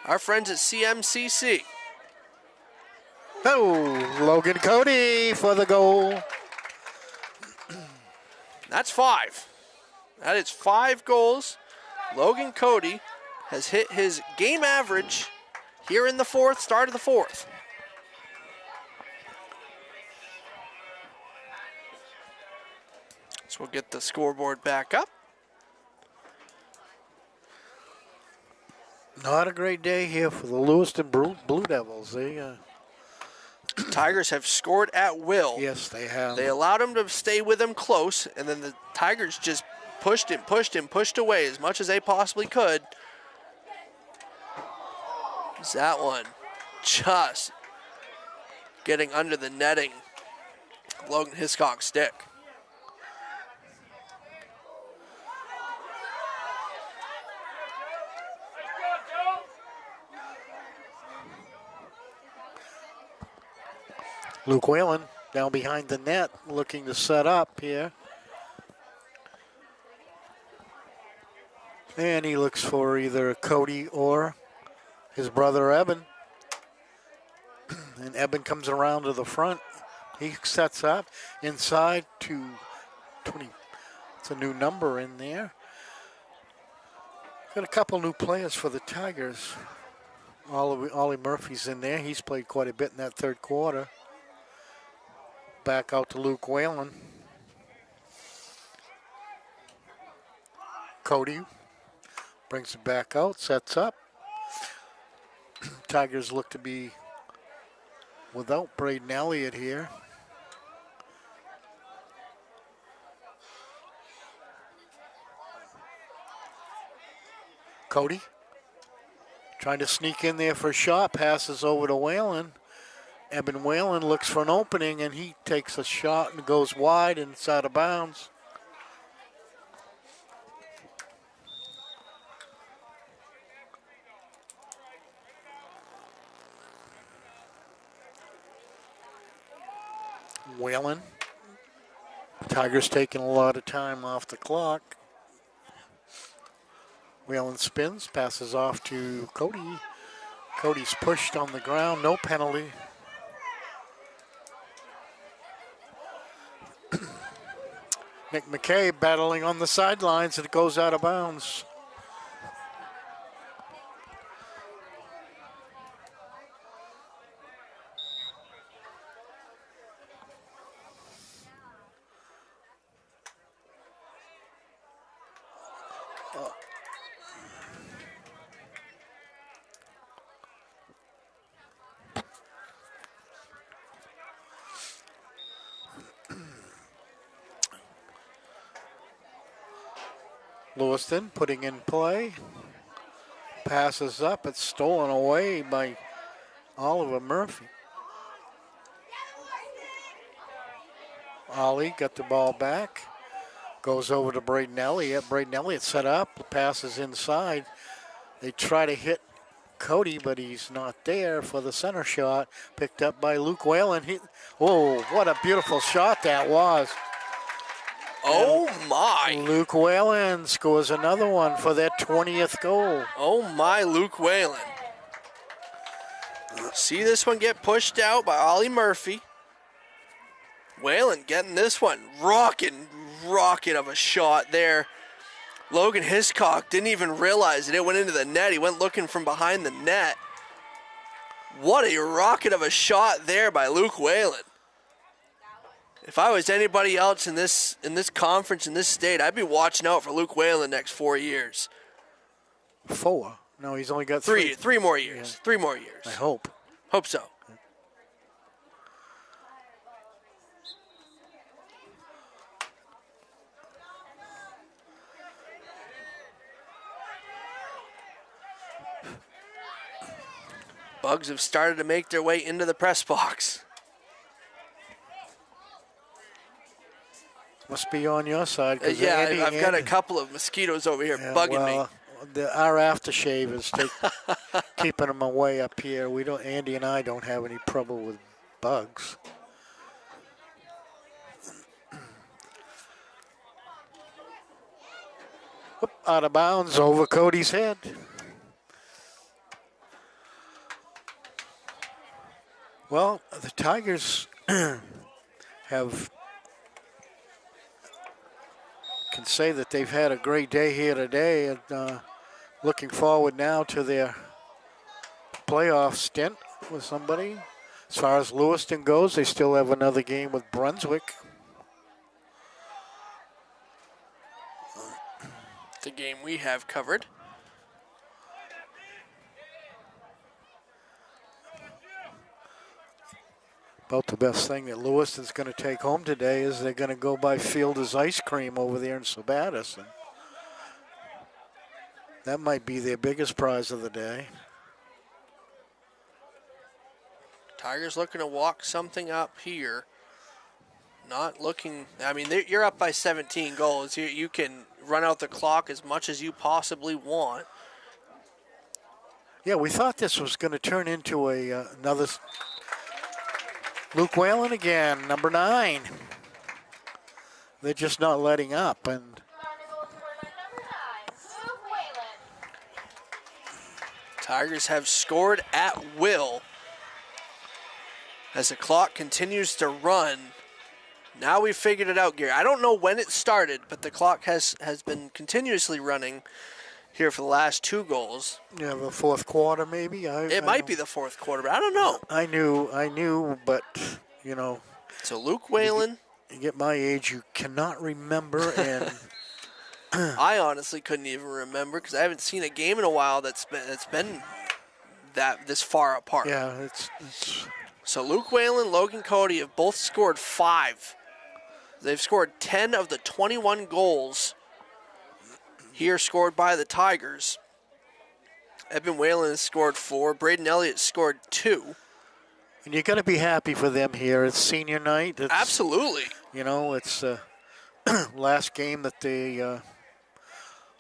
Our friends at CMCC. Oh, Logan Cody for the goal. That's 5. That is 5 goals. Logan Cody has hit his game average here in the fourth, start of the fourth. So we'll get the scoreboard back up. Not a great day here for the Lewiston Blue Devils. They Tigers have scored at will. Yes, they have. They allowed them to stay with them close, and then the Tigers just pushed away as much as they possibly could. Is that one just getting under the netting of Logan Hiscock's stick. Luke Whalen down behind the net looking to set up here. And he looks for either Cody or his brother Eben. And Eben comes around to the front. He sets up inside to 20. It's a new number in there. Got a couple new players for the Tigers. Ollie Murphy's in there. He's played quite a bit in that third quarter. Back out to Luke Whalen. Cody brings it back out, sets up. Tigers look to be without Braden Elliott here. Cody trying to sneak in there for a shot, passes over to Whalen. Eben Whalen looks for an opening, and he takes a shot and goes wide and it's out of bounds. Whalen. Tigers taking a lot of time off the clock. Whalen spins, passes off to Cody. Cody's pushed on the ground, no penalty. Nick McKay battling on the sidelines, and it goes out of bounds. Lewiston putting in play. Passes up. It's stolen away by Oliver Murphy. Ollie got the ball back. Goes over to Braden Elliott. Braden Elliott set up. Passes inside. They try to hit Cody, but he's not there for the center shot. Picked up by Luke Whalen. Oh, what a beautiful shot that was. Oh, my. Luke Whalen scores another one for their 20th goal. Oh, my, Luke Whalen. See this one get pushed out by Ollie Murphy. Whalen getting this one. Rocket of a shot there. Logan Hiscock didn't even realize it. It went into the net. He went looking from behind the net. What a rocket of a shot there by Luke Whalen. If I was anybody else in this conference, in this state, I'd be watching out for Luke Whalen the next 4 years. 4? No, he's only got 3. 3 more years. Yeah. 3 more years. I hope. Hope so. Bugs have started to make their way into the press box. Must be on your side. Yeah, I've got a couple of mosquitoes over here bugging me. Our aftershave is keeping them away up here. Andy and I don't have any trouble with bugs. Whoop, out of bounds over Cody's head. Well, the Tigers can say that they've had a great day here today, and looking forward now to their playoff stint with somebody. As far as Lewiston goes, they still have another game with Brunswick. The game we have covered. About the best thing that Lewiston's going to take home today is they're going to go buy Fielder's ice cream over there in Sabatis. And that might be their biggest prize of the day. Tigers looking to walk something up here. Not looking, I mean, you're up by 17 goals. You can run out the clock as much as you possibly want. Yeah, we thought this was going to turn into another... Luke Whalen again, number 9. They're just not letting up. And Tigers have scored at will as the clock continues to run. Now we figured it out, Gary. I don't know when it started, but the clock has been continuously running. here for the last 2 goals. Yeah, the fourth quarter maybe. It might be the fourth quarter, but I don't know. I knew, but you know. So Luke Whalen. You get my age, you cannot remember, and I honestly couldn't even remember because I haven't seen a game in a while that's been this far apart. Yeah, it's. So Luke Whalen, Logan Cody have both scored 5. They've scored 10 of the 21 goals here scored by the Tigers. Evan Whalen has scored 4. Braden Elliott scored 2. And you got to be happy for them here. It's senior night. Absolutely. You know, it's last game that they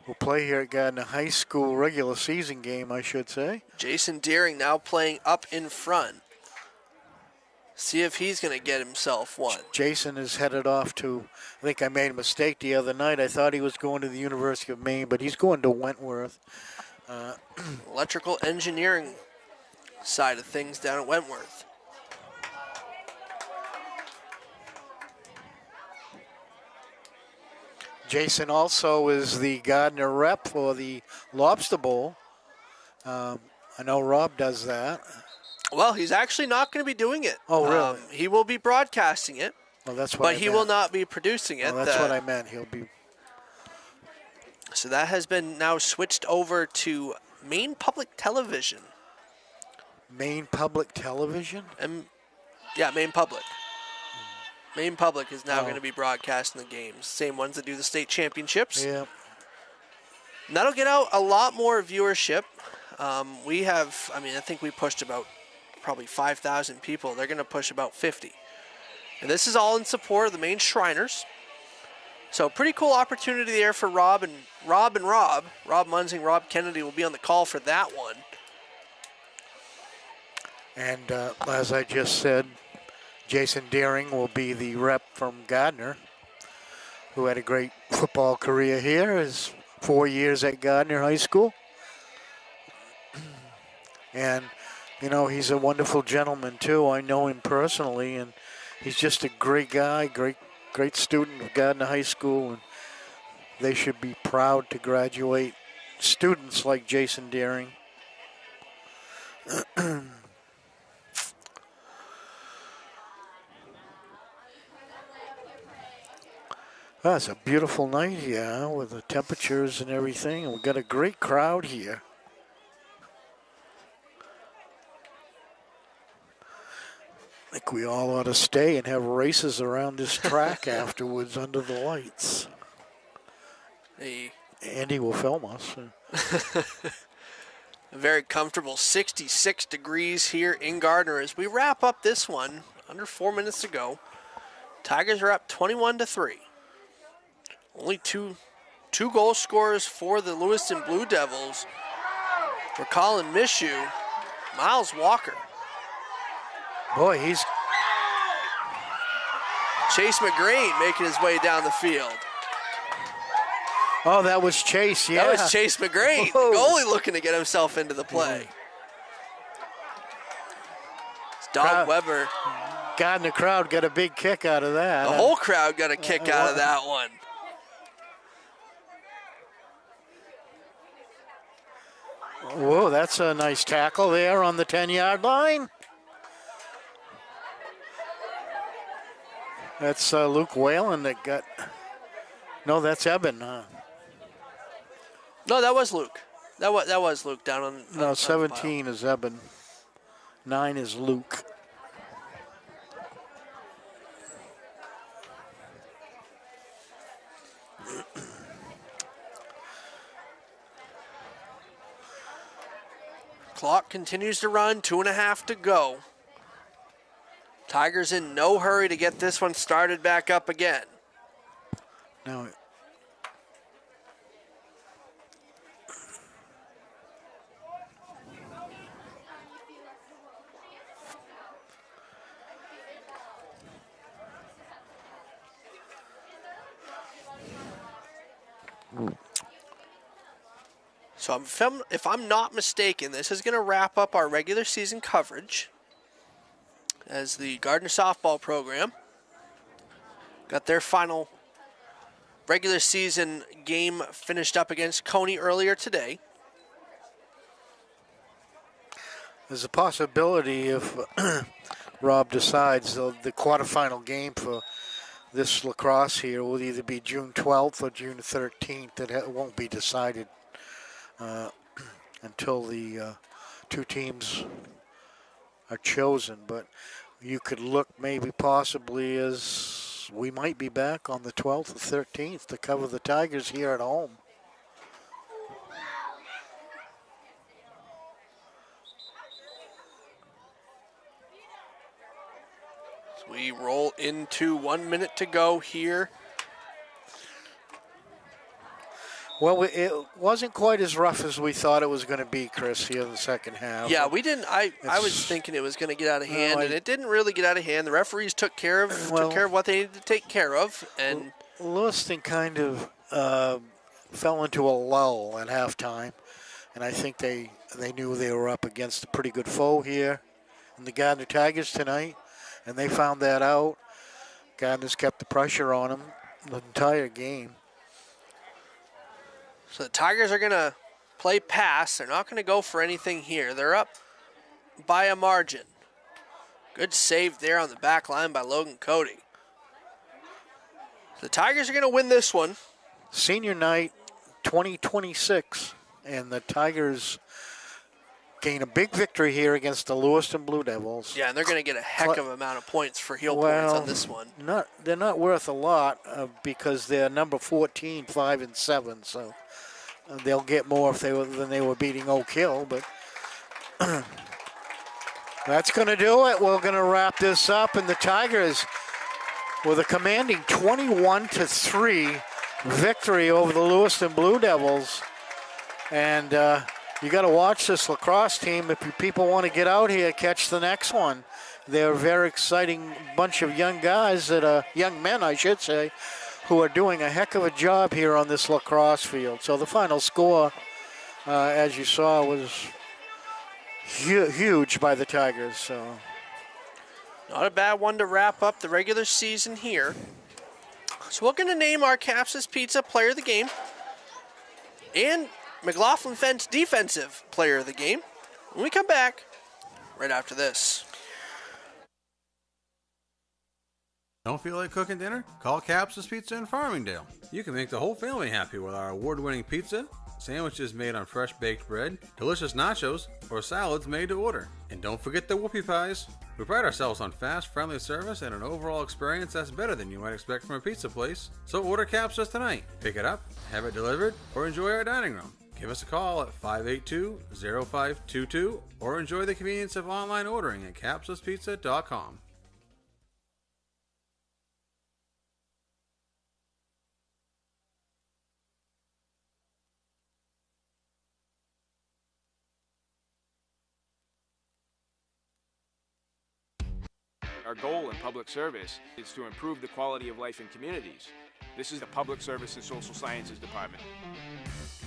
will play here at Gardiner High School, regular season game, I should say. Jason Deering now playing up in front. See if he's going to get himself one. Jason is headed off to, I think I made a mistake the other night. I thought he was going to the University of Maine, but he's going to Wentworth. Electrical engineering side of things down at Wentworth. Jason also is the Gardiner rep for the Lobster Bowl. I know Rob does that. Well, he's actually not going to be doing it. Oh, really? He will be broadcasting it. Well, that's what but he will not be producing it. Oh, that's what I meant. He'll be. So that has been now switched over to Maine Public Television. Maine Public Television? Yeah, Maine Public. Maine Public is now going to be broadcasting the games. Same ones that do the state championships. Yeah. And that'll get out a lot more viewership. We have, I think we pushed about probably 5,000 people. They're going to push about 50. And this is all in support of the Maine Shriners. So pretty cool opportunity there for Rob Munzing, Rob Kennedy will be on the call for that one. And as I just said, Jason Deering will be the rep from Gardiner, who had a great football career here, his 4 years at Gardiner High School. And, you know, he's a wonderful gentleman, too. I know him personally, and he's just a great guy, great student of Gardiner High School, and they should be proud to graduate students like Jason Deering. Oh, it's a beautiful night here with the temperatures and everything, and we've got a great crowd here. I think we all ought to stay and have races around this track afterwards under the lights. Hey. Andy will film us. A very comfortable 66 degrees here in Gardiner as we wrap up this one. Under 4 minutes to go. Tigers are up 21-3. Only two goal scorers for the Lewiston Blue Devils for Colin Mishu. Miles Walker. Boy, he's... Chase McGrain making his way down the field. Oh, that was Chase, yeah. That was Chase McGrain, the goalie looking to get himself into the play. It's Don Weber. God, and the crowd got a big kick out of that. The whole crowd got a kick out of that one. Whoa, that's a nice tackle there on the 10-yard line. That's Luke Whalen that got... No, that's Eben. No, that was Luke. That was Luke down on... No, 17 is Eben. 9 is Luke. Clock continues to run, 2.5 to go. Tigers in no hurry to get this one started back up again. Now, so if I'm not mistaken, this is going to wrap up our regular season coverage as the Gardiner softball program got their final regular season game finished up against Coney earlier today. There's a possibility if Rob decides the quarterfinal game for this lacrosse here will either be June 12th or June 13th. It won't be decided until the two teams are chosen. But you could look maybe possibly as we might be back on the 12th or 13th to cover the Tigers here at home. We roll into 1 minute to go here. Well, it wasn't quite as rough as we thought it was going to be, Chris, here in the second half. Yeah, we didn't. I was thinking it was going to get out of hand, and it didn't really get out of hand. The referees took care of what they needed to take care of, and Lewiston kind of fell into a lull at halftime, and I think they knew they were up against a pretty good foe here in the Gardiner Tigers tonight. And they found that out. Gardner's kept the pressure on them the entire game. So the Tigers are going to play pass. They're not going to go for anything here. They're up by a margin. Good save there on the back line by Logan Cody. The Tigers are going to win this one. Senior night 2026. And the Tigers gain a big victory here against the Lewiston Blue Devils. Yeah, and they're going to get a heck of an amount of points for heel points on this one. They're not worth a lot because they're number 14, 5 and 7. So they'll get more than they were beating Oak Hill. But that's going to do it. We're going to wrap this up, and the Tigers with a commanding 21-3 victory over the Lewiston Blue Devils, and. You got to watch this lacrosse team. If you people want to get out here, catch the next one. They're a very exciting bunch of young guys, young men, I should say, who are doing a heck of a job here on this lacrosse field. So the final score, as you saw, was huge by the Tigers. So not a bad one to wrap up the regular season here. So we're going to name our Capsa's Pizza Player of the Game and McLaughlin Fence Defensive Player of the Game when we come back right after this. Don't feel like cooking dinner? Call Capsa's Pizza in Farmingdale. You can make the whole family happy with our award-winning pizza, sandwiches made on fresh baked bread, delicious nachos, or salads made to order. And don't forget the whoopie pies. We pride ourselves on fast, friendly service and an overall experience that's better than you might expect from a pizza place. So order Capsa's tonight. Pick it up, have it delivered, or enjoy our dining room. Give us a call at 582-0522 or enjoy the convenience of online ordering at capsaspizza.com. Our goal in public service is to improve the quality of life in communities. This is the Public Service and Social Sciences Department.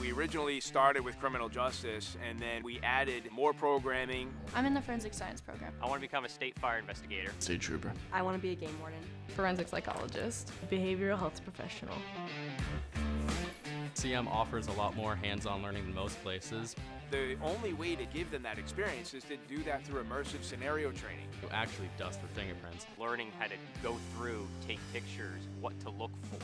We originally started with criminal justice, and then we added more programming. I'm in the forensic science program. I want to become a state fire investigator. State trooper. I want to be a game warden. Forensic psychologist. Behavioral health professional. CM offers a lot more hands-on learning than most places. The only way to give them that experience is to do that through immersive scenario training. You actually dust for fingerprints. Learning how to go through, take pictures, what to look for.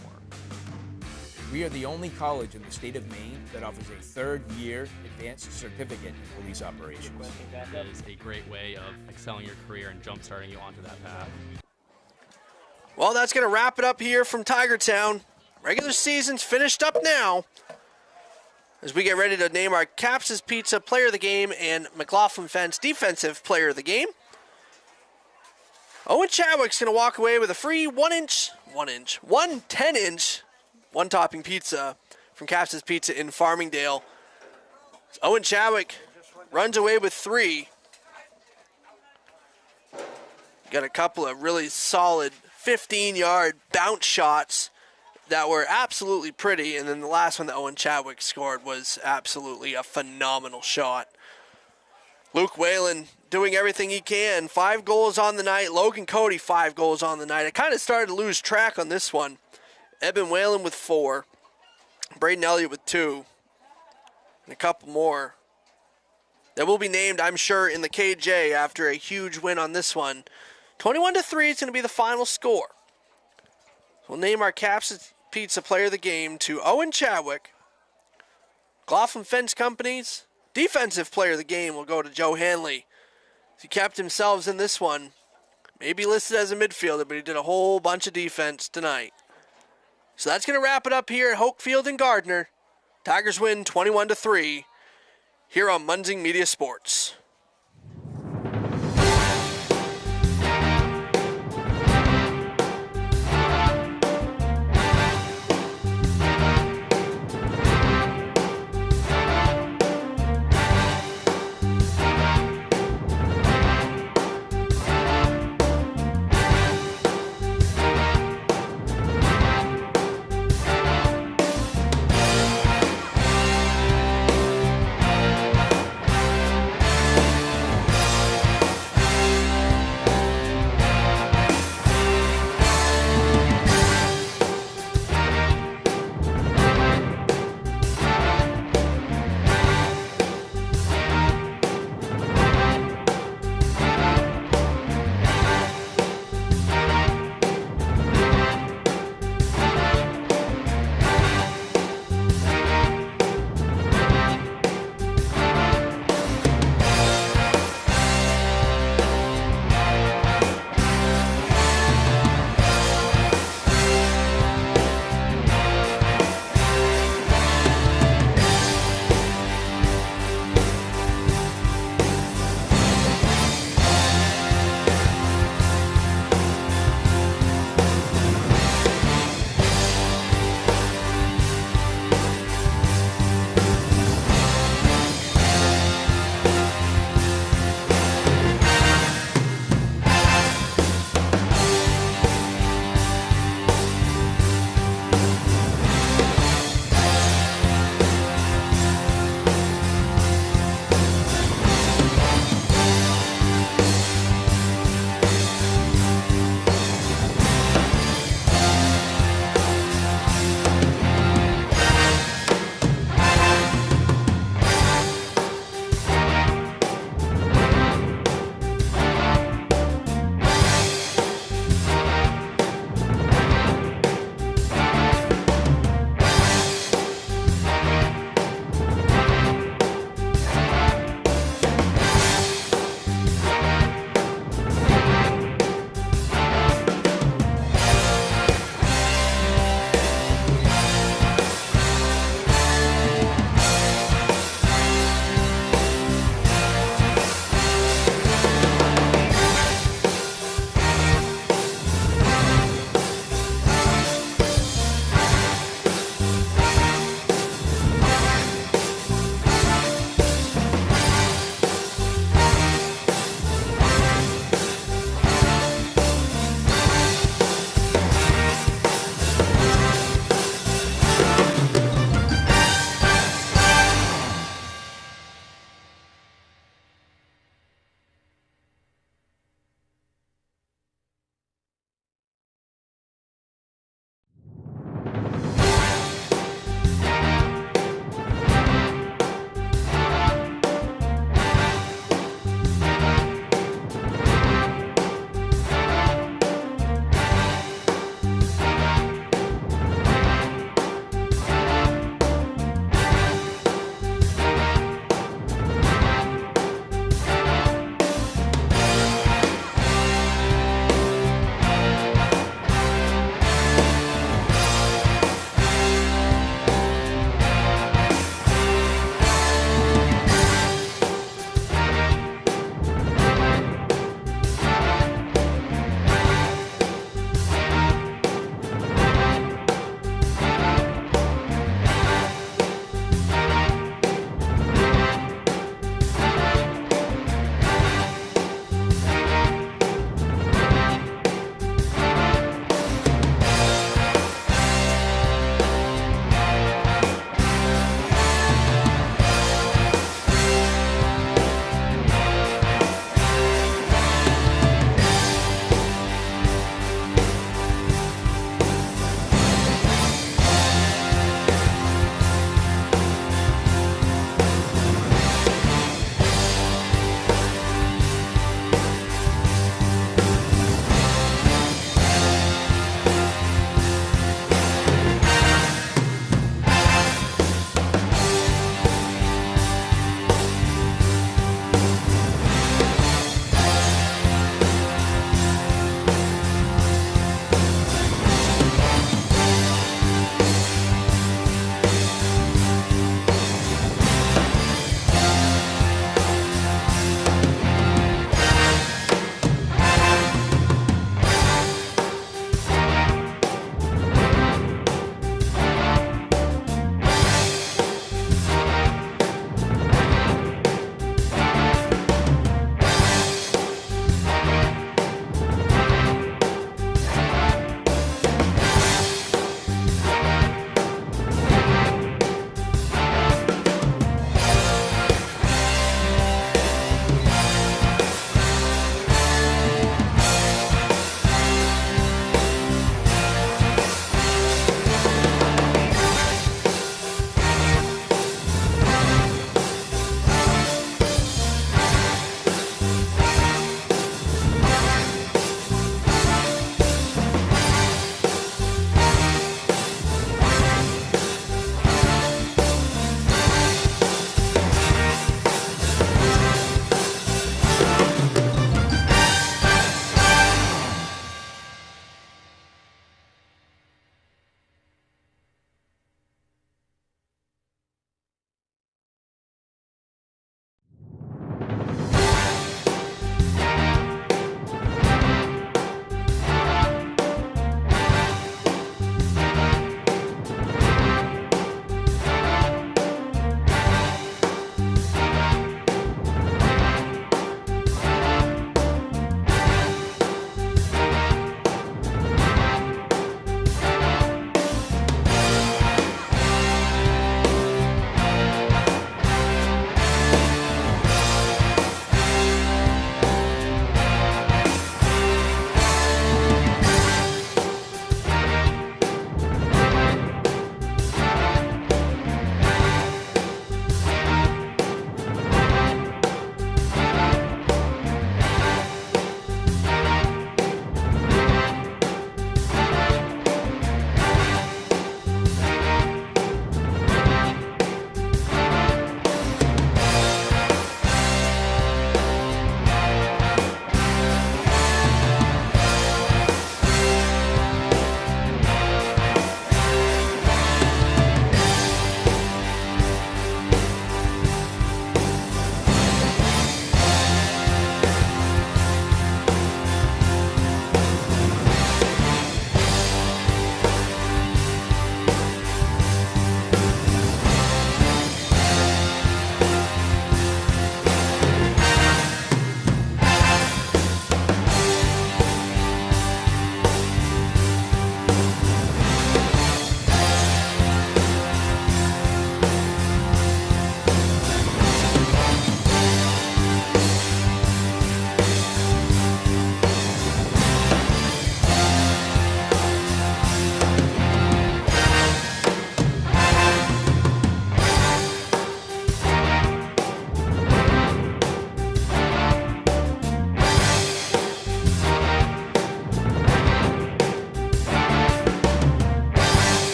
We are the only college in the state of Maine that offers a third-year advanced certificate in police operations. It is a great way of excelling your career and jump-starting you onto that path. Well, that's going to wrap it up here from Tigertown. Regular season's finished up now as we get ready to name our Capsa's Pizza Player of the Game and McLaughlin Fence Defensive Player of the Game. Owen Chadwick's going to walk away with a free 10-inch, one-topping pizza from Capsa's Pizza in Farmingdale. Owen Chadwick runs away with 3. Got a couple of really solid 15-yard bounce shots that were absolutely pretty, and then the last one that Owen Chadwick scored was absolutely a phenomenal shot. Luke Whalen doing everything he can. 5 goals on the night. Logan Cody, 5 goals on the night. I kind of started to lose track on this one. Eben Whalen with 4. Braden Elliott with 2. And a couple more that will be named, I'm sure, in the KJ after a huge win on this one. 21-3 is going to be the final score. We'll name our Caps Pizza Player of the Game to Owen Chadwick. Laughlin Fence Company's Defensive Player of the Game will go to Joe Hanley. He kept himself in this one. Maybe listed as a midfielder, but he did a whole bunch of defense tonight. So that's going to wrap it up here at Hokefield and Gardiner. Tigers win 21-3 here on Munzing Media Sports.